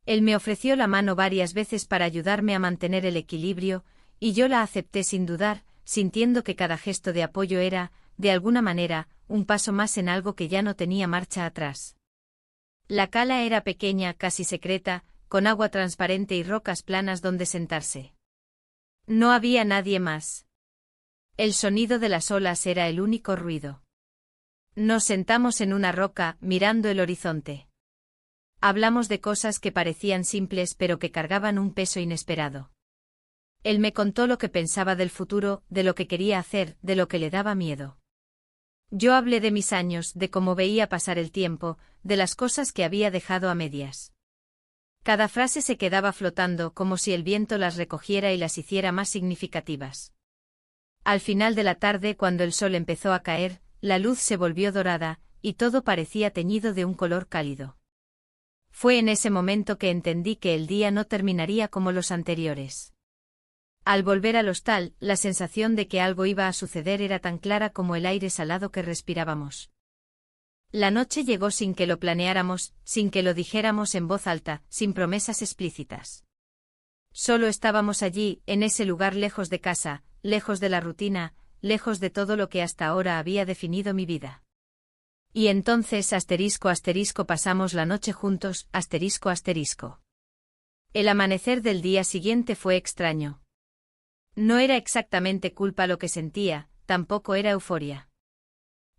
Él me ofreció la mano varias veces para ayudarme a mantener el equilibrio, y yo la acepté sin dudar, sintiendo que cada gesto de apoyo era, de alguna manera, un paso más en algo que ya no tenía marcha atrás. La cala era pequeña, casi secreta, con agua transparente y rocas planas donde sentarse. No había nadie más. El sonido de las olas era el único ruido. Nos sentamos en una roca, mirando el horizonte. Hablamos de cosas que parecían simples pero que cargaban un peso inesperado. Él me contó lo que pensaba del futuro, de lo que quería hacer, de lo que le daba miedo. Yo hablé de mis años, de cómo veía pasar el tiempo, de las cosas que había dejado a medias. Cada frase se quedaba flotando como si el viento las recogiera y las hiciera más significativas. Al final de la tarde, cuando el sol empezó a caer, la luz se volvió dorada, y todo parecía teñido de un color cálido. Fue en ese momento que entendí que el día no terminaría como los anteriores. Al volver al hostal, la sensación de que algo iba a suceder era tan clara como el aire salado que respirábamos. La noche llegó sin que lo planeáramos, sin que lo dijéramos en voz alta, sin promesas explícitas. Solo estábamos allí, en ese lugar lejos de casa, lejos de la rutina, lejos de todo lo que hasta ahora había definido mi vida. Y entonces pasamos la noche juntos, El amanecer del día siguiente fue extraño. No era exactamente culpa lo que sentía, tampoco era euforia.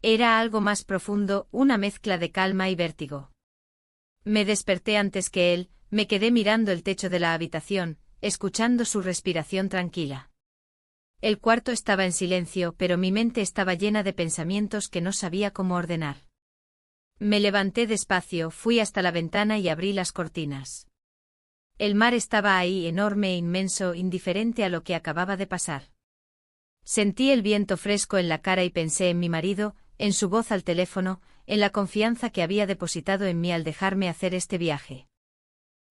Era algo más profundo, una mezcla de calma y vértigo. Me desperté antes que él, me quedé mirando el techo de la habitación, escuchando su respiración tranquila. El cuarto estaba en silencio, pero mi mente estaba llena de pensamientos que no sabía cómo ordenar. Me levanté despacio, fui hasta la ventana y abrí las cortinas. El mar estaba ahí, enorme e inmenso, indiferente a lo que acababa de pasar. Sentí el viento fresco en la cara y pensé en mi marido, en su voz al teléfono, en la confianza que había depositado en mí al dejarme hacer este viaje.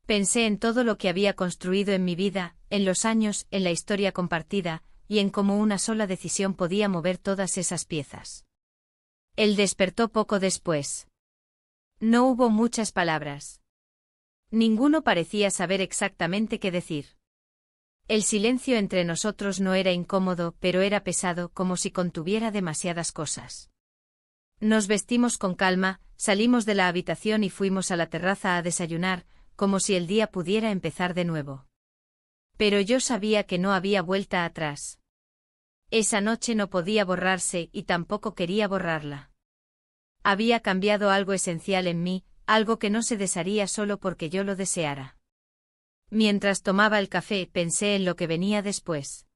Pensé en todo lo que había construido en mi vida, en los años, en la historia compartida, y en cómo una sola decisión podía mover todas esas piezas. Él despertó poco después. No hubo muchas palabras. Ninguno parecía saber exactamente qué decir. El silencio entre nosotros no era incómodo, pero era pesado, como si contuviera demasiadas cosas. Nos vestimos con calma, salimos de la habitación y fuimos a la terraza a desayunar, como si el día pudiera empezar de nuevo. Pero yo sabía que no había vuelta atrás. Esa noche no podía borrarse y tampoco quería borrarla. Había cambiado algo esencial en mí, algo que no se desharía solo porque yo lo deseara. Mientras tomaba el café, pensé en lo que venía después.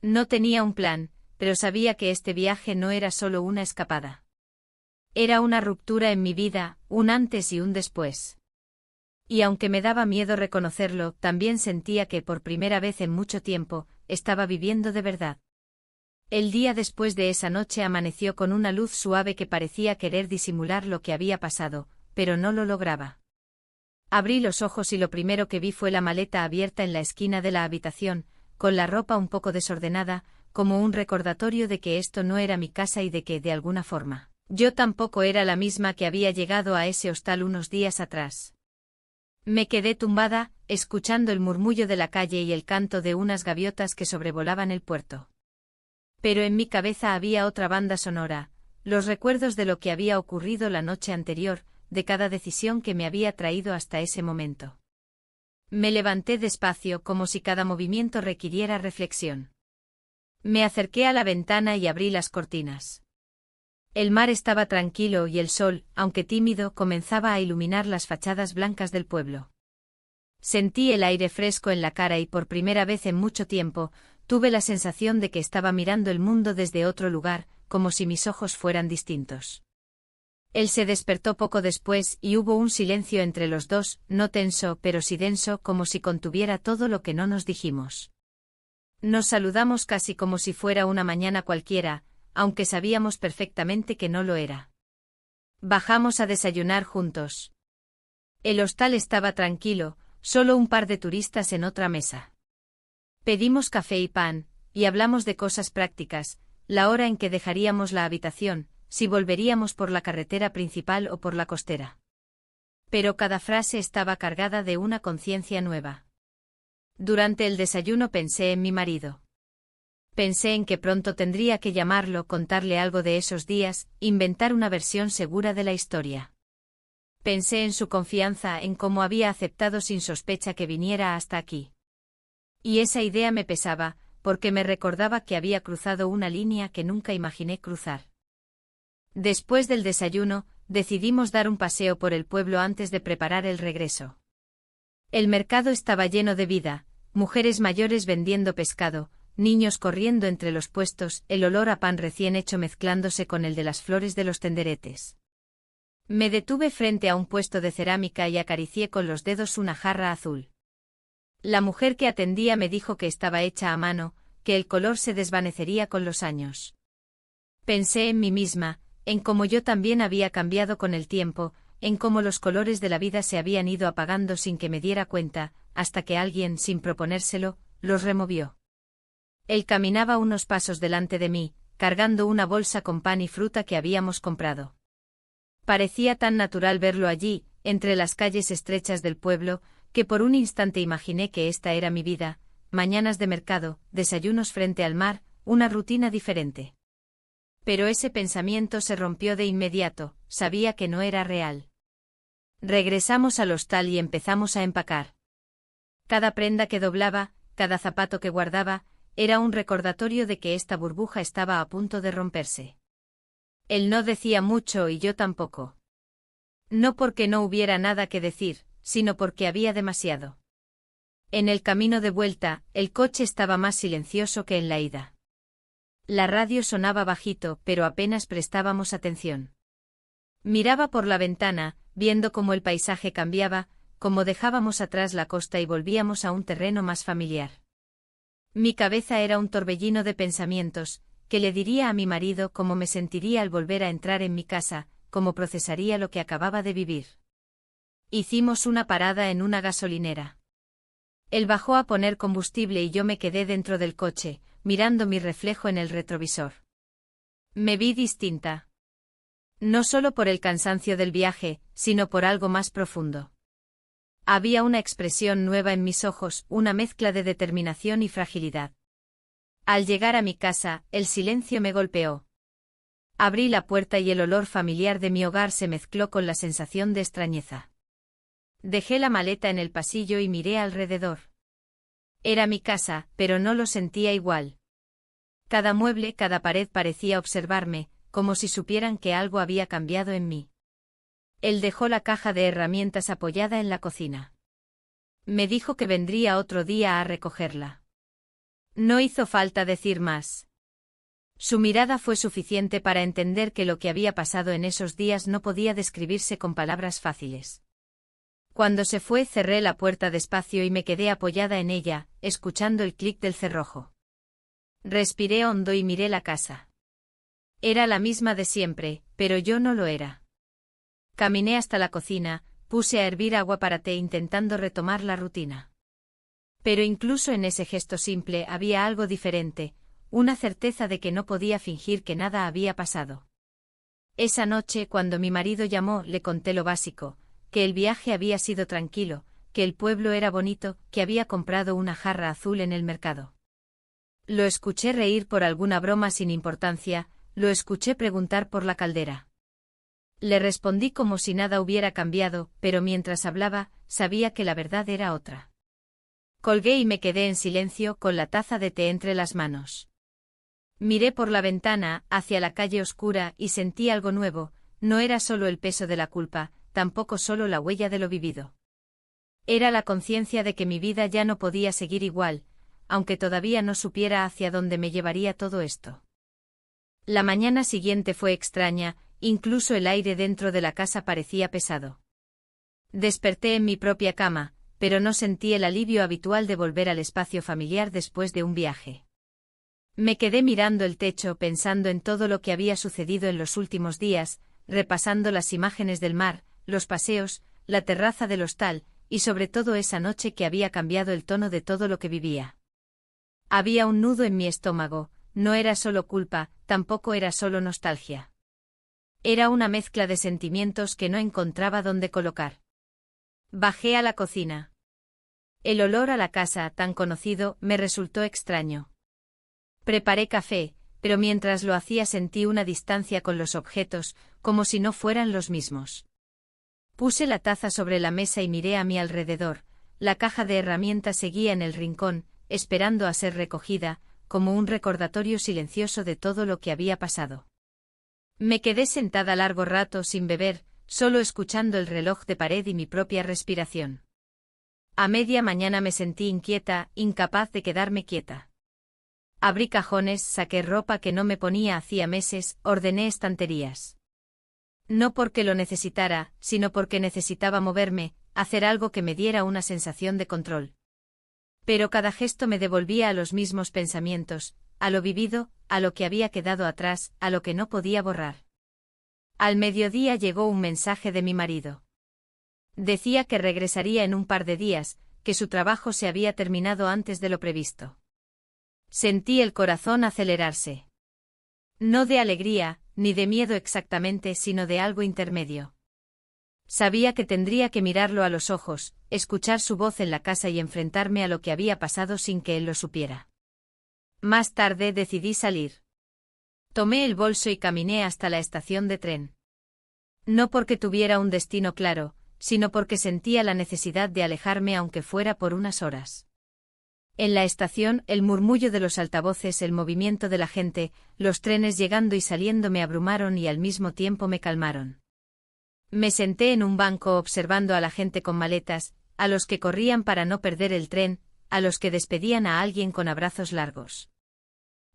No tenía un plan, pero sabía que este viaje no era solo una escapada. Era una ruptura en mi vida, un antes y un después. Y aunque me daba miedo reconocerlo, también sentía que por primera vez en mucho tiempo, estaba viviendo de verdad. El día después de esa noche amaneció con una luz suave que parecía querer disimular lo que había pasado, pero no lo lograba. Abrí los ojos y lo primero que vi fue la maleta abierta en la esquina de la habitación, con la ropa un poco desordenada, como un recordatorio de que esto no era mi casa y de que, de alguna forma, yo tampoco era la misma que había llegado a ese hostal unos días atrás. Me quedé tumbada, escuchando el murmullo de la calle y el canto de unas gaviotas que sobrevolaban el puerto. Pero en mi cabeza había otra banda sonora, los recuerdos de lo que había ocurrido la noche anterior, de cada decisión que me había traído hasta ese momento. Me levanté despacio como si cada movimiento requiriera reflexión. Me acerqué a la ventana y abrí las cortinas. El mar estaba tranquilo y el sol, aunque tímido, comenzaba a iluminar las fachadas blancas del pueblo. Sentí el aire fresco en la cara y por primera vez en mucho tiempo, tuve la sensación de que estaba mirando el mundo desde otro lugar, como si mis ojos fueran distintos. Él se despertó poco después y hubo un silencio entre los dos, no tenso pero sí denso, como si contuviera todo lo que no nos dijimos. Nos saludamos casi como si fuera una mañana cualquiera, aunque sabíamos perfectamente que no lo era. Bajamos a desayunar juntos. El hostal estaba tranquilo, solo un par de turistas en otra mesa. Pedimos café y pan, y hablamos de cosas prácticas, la hora en que dejaríamos la habitación, si volveríamos por la carretera principal o por la costera. Pero cada frase estaba cargada de una conciencia nueva. Durante el desayuno pensé en mi marido. Pensé en que pronto tendría que llamarlo, contarle algo de esos días, inventar una versión segura de la historia. Pensé en su confianza, en cómo había aceptado sin sospecha que viniera hasta aquí. Y esa idea me pesaba, porque me recordaba que había cruzado una línea que nunca imaginé cruzar. Después del desayuno, decidimos dar un paseo por el pueblo antes de preparar el regreso. El mercado estaba lleno de vida, mujeres mayores vendiendo pescado, niños corriendo entre los puestos, el olor a pan recién hecho mezclándose con el de las flores de los tenderetes. Me detuve frente a un puesto de cerámica y acaricié con los dedos una jarra azul. La mujer que atendía me dijo que estaba hecha a mano, que el color se desvanecería con los años. Pensé en mí misma, en cómo yo también había cambiado con el tiempo, en cómo los colores de la vida se habían ido apagando sin que me diera cuenta, hasta que alguien, sin proponérselo, los removió. Él caminaba unos pasos delante de mí, cargando una bolsa con pan y fruta que habíamos comprado. Parecía tan natural verlo allí, entre las calles estrechas del pueblo, que por un instante imaginé que esta era mi vida, mañanas de mercado, desayunos frente al mar, una rutina diferente. Pero ese pensamiento se rompió de inmediato, sabía que no era real. Regresamos al hostal y empezamos a empacar. Cada prenda que doblaba, cada zapato que guardaba, era un recordatorio de que esta burbuja estaba a punto de romperse. Él no decía mucho y yo tampoco. No porque no hubiera nada que decir, sino porque había demasiado. En el camino de vuelta, el coche estaba más silencioso que en la ida. La radio sonaba bajito, pero apenas prestábamos atención. Miraba por la ventana, viendo cómo el paisaje cambiaba, cómo dejábamos atrás la costa y volvíamos a un terreno más familiar. Mi cabeza era un torbellino de pensamientos, que le diría a mi marido cómo me sentiría al volver a entrar en mi casa, cómo procesaría lo que acababa de vivir. Hicimos una parada en una gasolinera. Él bajó a poner combustible y yo me quedé dentro del coche, mirando mi reflejo en el retrovisor. Me vi distinta. No solo por el cansancio del viaje, sino por algo más profundo. Había una expresión nueva en mis ojos, una mezcla de determinación y fragilidad. Al llegar a mi casa, el silencio me golpeó. Abrí la puerta y el olor familiar de mi hogar se mezcló con la sensación de extrañeza. Dejé la maleta en el pasillo y miré alrededor. Era mi casa, pero no lo sentía igual. Cada mueble, cada pared parecía observarme, como si supieran que algo había cambiado en mí. Él dejó la caja de herramientas apoyada en la cocina. Me dijo que vendría otro día a recogerla. No hizo falta decir más. Su mirada fue suficiente para entender que lo que había pasado en esos días no podía describirse con palabras fáciles. Cuando se fue cerré la puerta despacio y me quedé apoyada en ella, escuchando el clic del cerrojo. Respiré hondo y miré la casa. Era la misma de siempre, pero yo no lo era. Caminé hasta la cocina, puse a hervir agua para té intentando retomar la rutina. Pero incluso en ese gesto simple había algo diferente, una certeza de que no podía fingir que nada había pasado. Esa noche, cuando mi marido llamó, le conté lo básico, que el viaje había sido tranquilo, que el pueblo era bonito, que había comprado una jarra azul en el mercado. Lo escuché reír por alguna broma sin importancia, lo escuché preguntar por la caldera. Le respondí como si nada hubiera cambiado, pero mientras hablaba, sabía que la verdad era otra. Colgué y me quedé en silencio con la taza de té entre las manos. Miré por la ventana, hacia la calle oscura, y sentí algo nuevo, no era solo el peso de la culpa, tampoco solo la huella de lo vivido. Era la conciencia de que mi vida ya no podía seguir igual, aunque todavía no supiera hacia dónde me llevaría todo esto. La mañana siguiente fue extraña, incluso el aire dentro de la casa parecía pesado. Desperté en mi propia cama, pero no sentí el alivio habitual de volver al espacio familiar después de un viaje. Me quedé mirando el techo pensando en todo lo que había sucedido en los últimos días, repasando las imágenes del mar, los paseos, la terraza del hostal, y sobre todo esa noche que había cambiado el tono de todo lo que vivía. Había un nudo en mi estómago, no era solo culpa, tampoco era solo nostalgia. Era una mezcla de sentimientos que no encontraba dónde colocar. Bajé a la cocina. El olor a la casa, tan conocido, me resultó extraño. Preparé café, pero mientras lo hacía sentí una distancia con los objetos, como si no fueran los mismos. Puse la taza sobre la mesa y miré a mi alrededor, la caja de herramientas seguía en el rincón, esperando a ser recogida, como un recordatorio silencioso de todo lo que había pasado. Me quedé sentada largo rato sin beber, solo escuchando el reloj de pared y mi propia respiración. A media mañana me sentí inquieta, incapaz de quedarme quieta. Abrí cajones, saqué ropa que no me ponía hacía meses, ordené estanterías. No porque lo necesitara, sino porque necesitaba moverme, hacer algo que me diera una sensación de control. Pero cada gesto me devolvía a los mismos pensamientos, a lo vivido, a lo que había quedado atrás, a lo que no podía borrar. Al mediodía llegó un mensaje de mi marido. Decía que regresaría en un par de días, que su trabajo se había terminado antes de lo previsto. Sentí el corazón acelerarse. No de alegría, ni de miedo exactamente, sino de algo intermedio. Sabía que tendría que mirarlo a los ojos, escuchar su voz en la casa y enfrentarme a lo que había pasado sin que él lo supiera. Más tarde decidí salir. Tomé el bolso y caminé hasta la estación de tren. No porque tuviera un destino claro, sino porque sentía la necesidad de alejarme aunque fuera por unas horas. En la estación, el murmullo de los altavoces, el movimiento de la gente, los trenes llegando y saliendo me abrumaron y al mismo tiempo me calmaron. Me senté en un banco observando a la gente con maletas, a los que corrían para no perder el tren, a los que despedían a alguien con abrazos largos.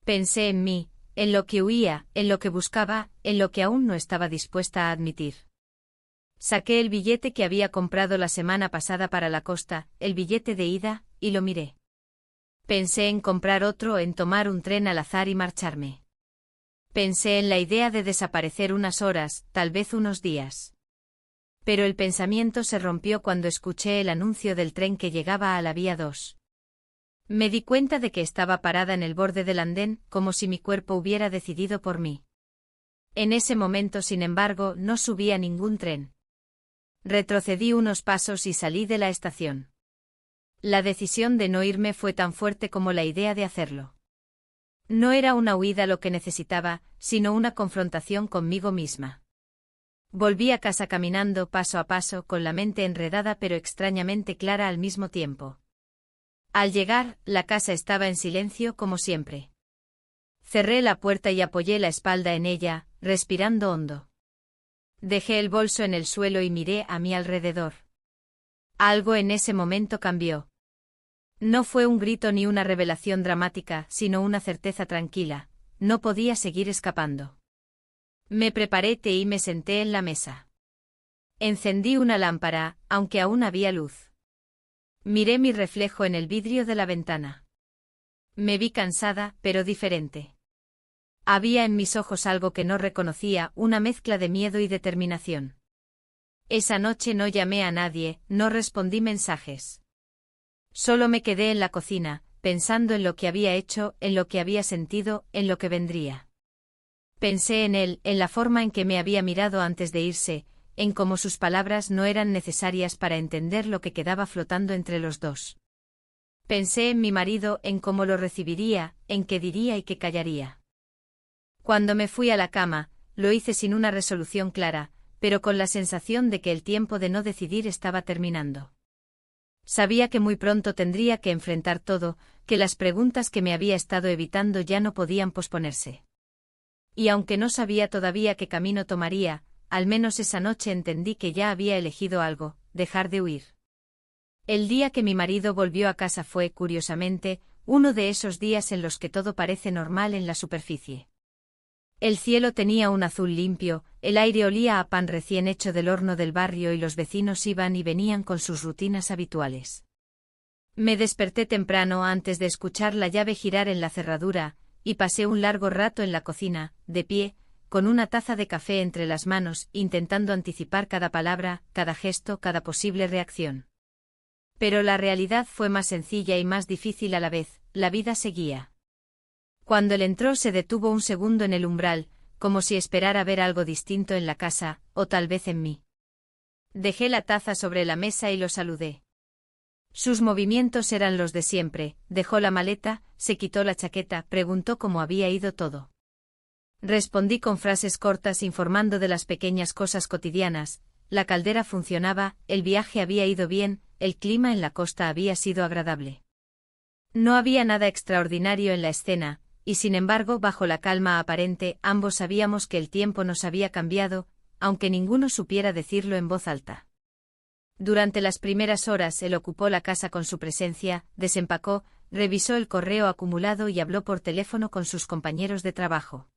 Pensé en mí, en lo que huía, en lo que buscaba, en lo que aún no estaba dispuesta a admitir. Saqué el billete que había comprado la semana pasada para la costa, el billete de ida, y lo miré. Pensé en comprar otro, en tomar un tren al azar y marcharme. Pensé en la idea de desaparecer unas horas, tal vez unos días. Pero el pensamiento se rompió cuando escuché el anuncio del tren que llegaba a la vía 2. Me di cuenta de que estaba parada en el borde del andén, como si mi cuerpo hubiera decidido por mí. En ese momento, sin embargo, no subí a ningún tren. Retrocedí unos pasos y salí de la estación. La decisión de no irme fue tan fuerte como la idea de hacerlo. No era una huida lo que necesitaba, sino una confrontación conmigo misma. Volví a casa caminando paso a paso, con la mente enredada pero extrañamente clara al mismo tiempo. Al llegar, la casa estaba en silencio como siempre. Cerré la puerta y apoyé la espalda en ella, respirando hondo. Dejé el bolso en el suelo y miré a mi alrededor. Algo en ese momento cambió. No fue un grito ni una revelación dramática, sino una certeza tranquila, no podía seguir escapando. Me preparé té y me senté en la mesa. Encendí una lámpara, aunque aún había luz. Miré mi reflejo en el vidrio de la ventana. Me vi cansada, pero diferente. Había en mis ojos algo que no reconocía, una mezcla de miedo y determinación. Esa noche no llamé a nadie, no respondí mensajes. Solo me quedé en la cocina, pensando en lo que había hecho, en lo que había sentido, en lo que vendría. Pensé en él, en la forma en que me había mirado antes de irse, en cómo sus palabras no eran necesarias para entender lo que quedaba flotando entre los dos. Pensé en mi marido, en cómo lo recibiría, en qué diría y qué callaría. Cuando me fui a la cama, lo hice sin una resolución clara, pero con la sensación de que el tiempo de no decidir estaba terminando. Sabía que muy pronto tendría que enfrentar todo, que las preguntas que me había estado evitando ya no podían posponerse. Y aunque no sabía todavía qué camino tomaría, al menos esa noche entendí que ya había elegido algo: dejar de huir. El día que mi marido volvió a casa fue, curiosamente, uno de esos días en los que todo parece normal en la superficie. El cielo tenía un azul limpio, el aire olía a pan recién hecho del horno del barrio y los vecinos iban y venían con sus rutinas habituales. Me desperté temprano antes de escuchar la llave girar en la cerradura, y pasé un largo rato en la cocina, de pie, con una taza de café entre las manos, intentando anticipar cada palabra, cada gesto, cada posible reacción. Pero la realidad fue más sencilla y más difícil a la vez: la vida seguía. Cuando él entró se detuvo un segundo en el umbral, como si esperara ver algo distinto en la casa, o tal vez en mí. Dejé la taza sobre la mesa y lo saludé. Sus movimientos eran los de siempre: dejó la maleta, se quitó la chaqueta, preguntó cómo había ido todo. Respondí con frases cortas informando de las pequeñas cosas cotidianas: la caldera funcionaba, el viaje había ido bien, el clima en la costa había sido agradable. No había nada extraordinario en la escena, y sin embargo, bajo la calma aparente, ambos sabíamos que el tiempo nos había cambiado, aunque ninguno supiera decirlo en voz alta. Durante las primeras horas él ocupó la casa con su presencia, desempacó, revisó el correo acumulado y habló por teléfono con sus compañeros de trabajo.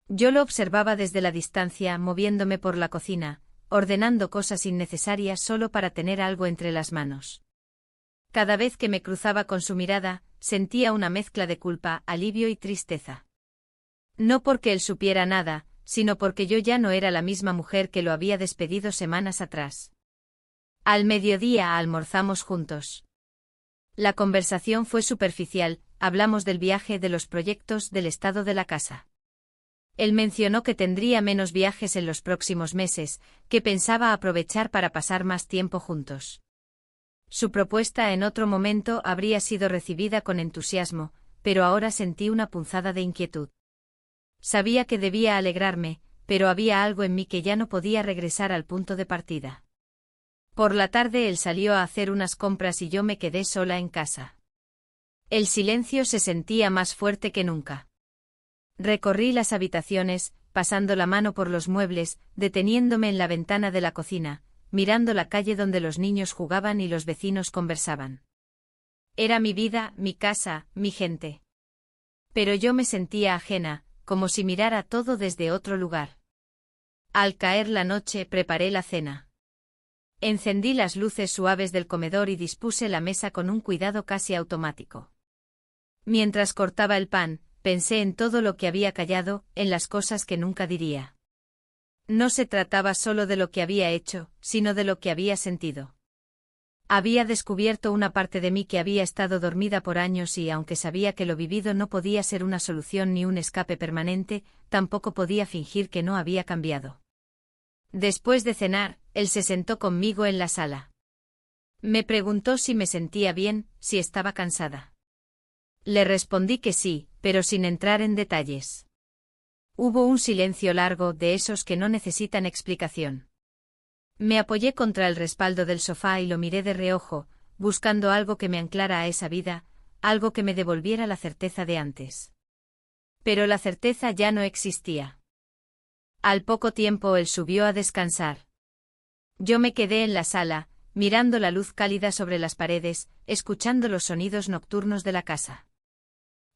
Yo lo observaba desde la distancia, moviéndome por la cocina, ordenando cosas innecesarias solo para tener algo entre las manos. Cada vez que me cruzaba con su mirada, sentía una mezcla de culpa, alivio y tristeza. No porque él supiera nada, sino porque yo ya no era la misma mujer que lo había despedido semanas atrás. Al mediodía almorzamos juntos. La conversación fue superficial, hablamos del viaje, de los proyectos, del estado de la casa. Él mencionó que tendría menos viajes en los próximos meses, que pensaba aprovechar para pasar más tiempo juntos. Su propuesta en otro momento habría sido recibida con entusiasmo, pero ahora sentí una punzada de inquietud. Sabía que debía alegrarme, pero había algo en mí que ya no podía regresar al punto de partida. Por la tarde él salió a hacer unas compras y yo me quedé sola en casa. El silencio se sentía más fuerte que nunca. Recorrí las habitaciones, pasando la mano por los muebles, deteniéndome en la ventana de la cocina, mirando la calle donde los niños jugaban y los vecinos conversaban. Era mi vida, mi casa, mi gente. Pero yo me sentía ajena, como si mirara todo desde otro lugar. Al caer la noche preparé la cena. Encendí las luces suaves del comedor y dispuse la mesa con un cuidado casi automático. Mientras cortaba el pan, pensé en todo lo que había callado, en las cosas que nunca diría. No se trataba solo de lo que había hecho, sino de lo que había sentido. Había descubierto una parte de mí que había estado dormida por años y, aunque sabía que lo vivido no podía ser una solución ni un escape permanente, tampoco podía fingir que no había cambiado. Después de cenar, él se sentó conmigo en la sala. Me preguntó si me sentía bien, si estaba cansada. Le respondí que sí, pero sin entrar en detalles. Hubo un silencio largo, de esos que no necesitan explicación. Me apoyé contra el respaldo del sofá y lo miré de reojo, buscando algo que me anclara a esa vida, algo que me devolviera la certeza de antes. Pero la certeza ya no existía. Al poco tiempo él subió a descansar. Yo me quedé en la sala, mirando la luz cálida sobre las paredes, escuchando los sonidos nocturnos de la casa.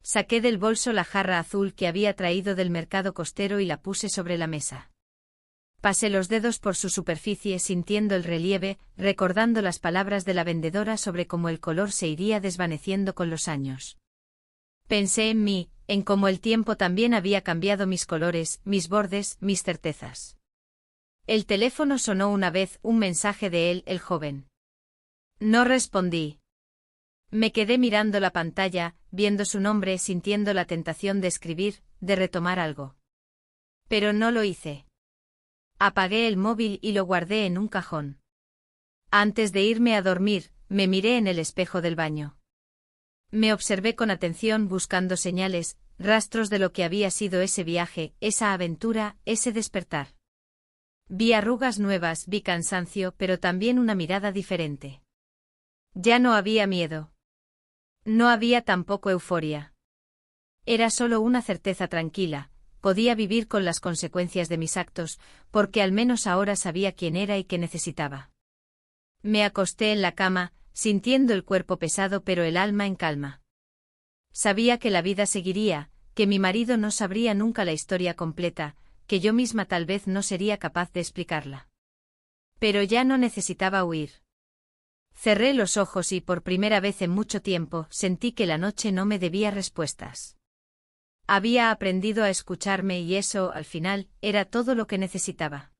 Saqué del bolso la jarra azul que había traído del mercado costero y la puse sobre la mesa. Pasé los dedos por su superficie sintiendo el relieve, recordando las palabras de la vendedora sobre cómo el color se iría desvaneciendo con los años. Pensé en mí, en cómo el tiempo también había cambiado mis colores, mis bordes, mis certezas. El teléfono sonó una vez, un mensaje de él, el joven. No respondí. Me quedé mirando la pantalla, viendo su nombre, sintiendo la tentación de escribir, de retomar algo. Pero no lo hice. Apagué el móvil y lo guardé en un cajón. Antes de irme a dormir, me miré en el espejo del baño. Me observé con atención buscando señales, rastros de lo que había sido ese viaje, esa aventura, ese despertar. Vi arrugas nuevas, vi cansancio, pero también una mirada diferente. Ya no había miedo. No había tampoco euforia. Era solo una certeza tranquila, podía vivir con las consecuencias de mis actos, porque al menos ahora sabía quién era y qué necesitaba. Me acosté en la cama, sintiendo el cuerpo pesado pero el alma en calma. Sabía que la vida seguiría, que mi marido no sabría nunca la historia completa, que yo misma tal vez no sería capaz de explicarla. Pero ya no necesitaba huir. Cerré los ojos y por primera vez en mucho tiempo sentí que la noche no me debía respuestas. Había aprendido a escucharme y eso, al final, era todo lo que necesitaba.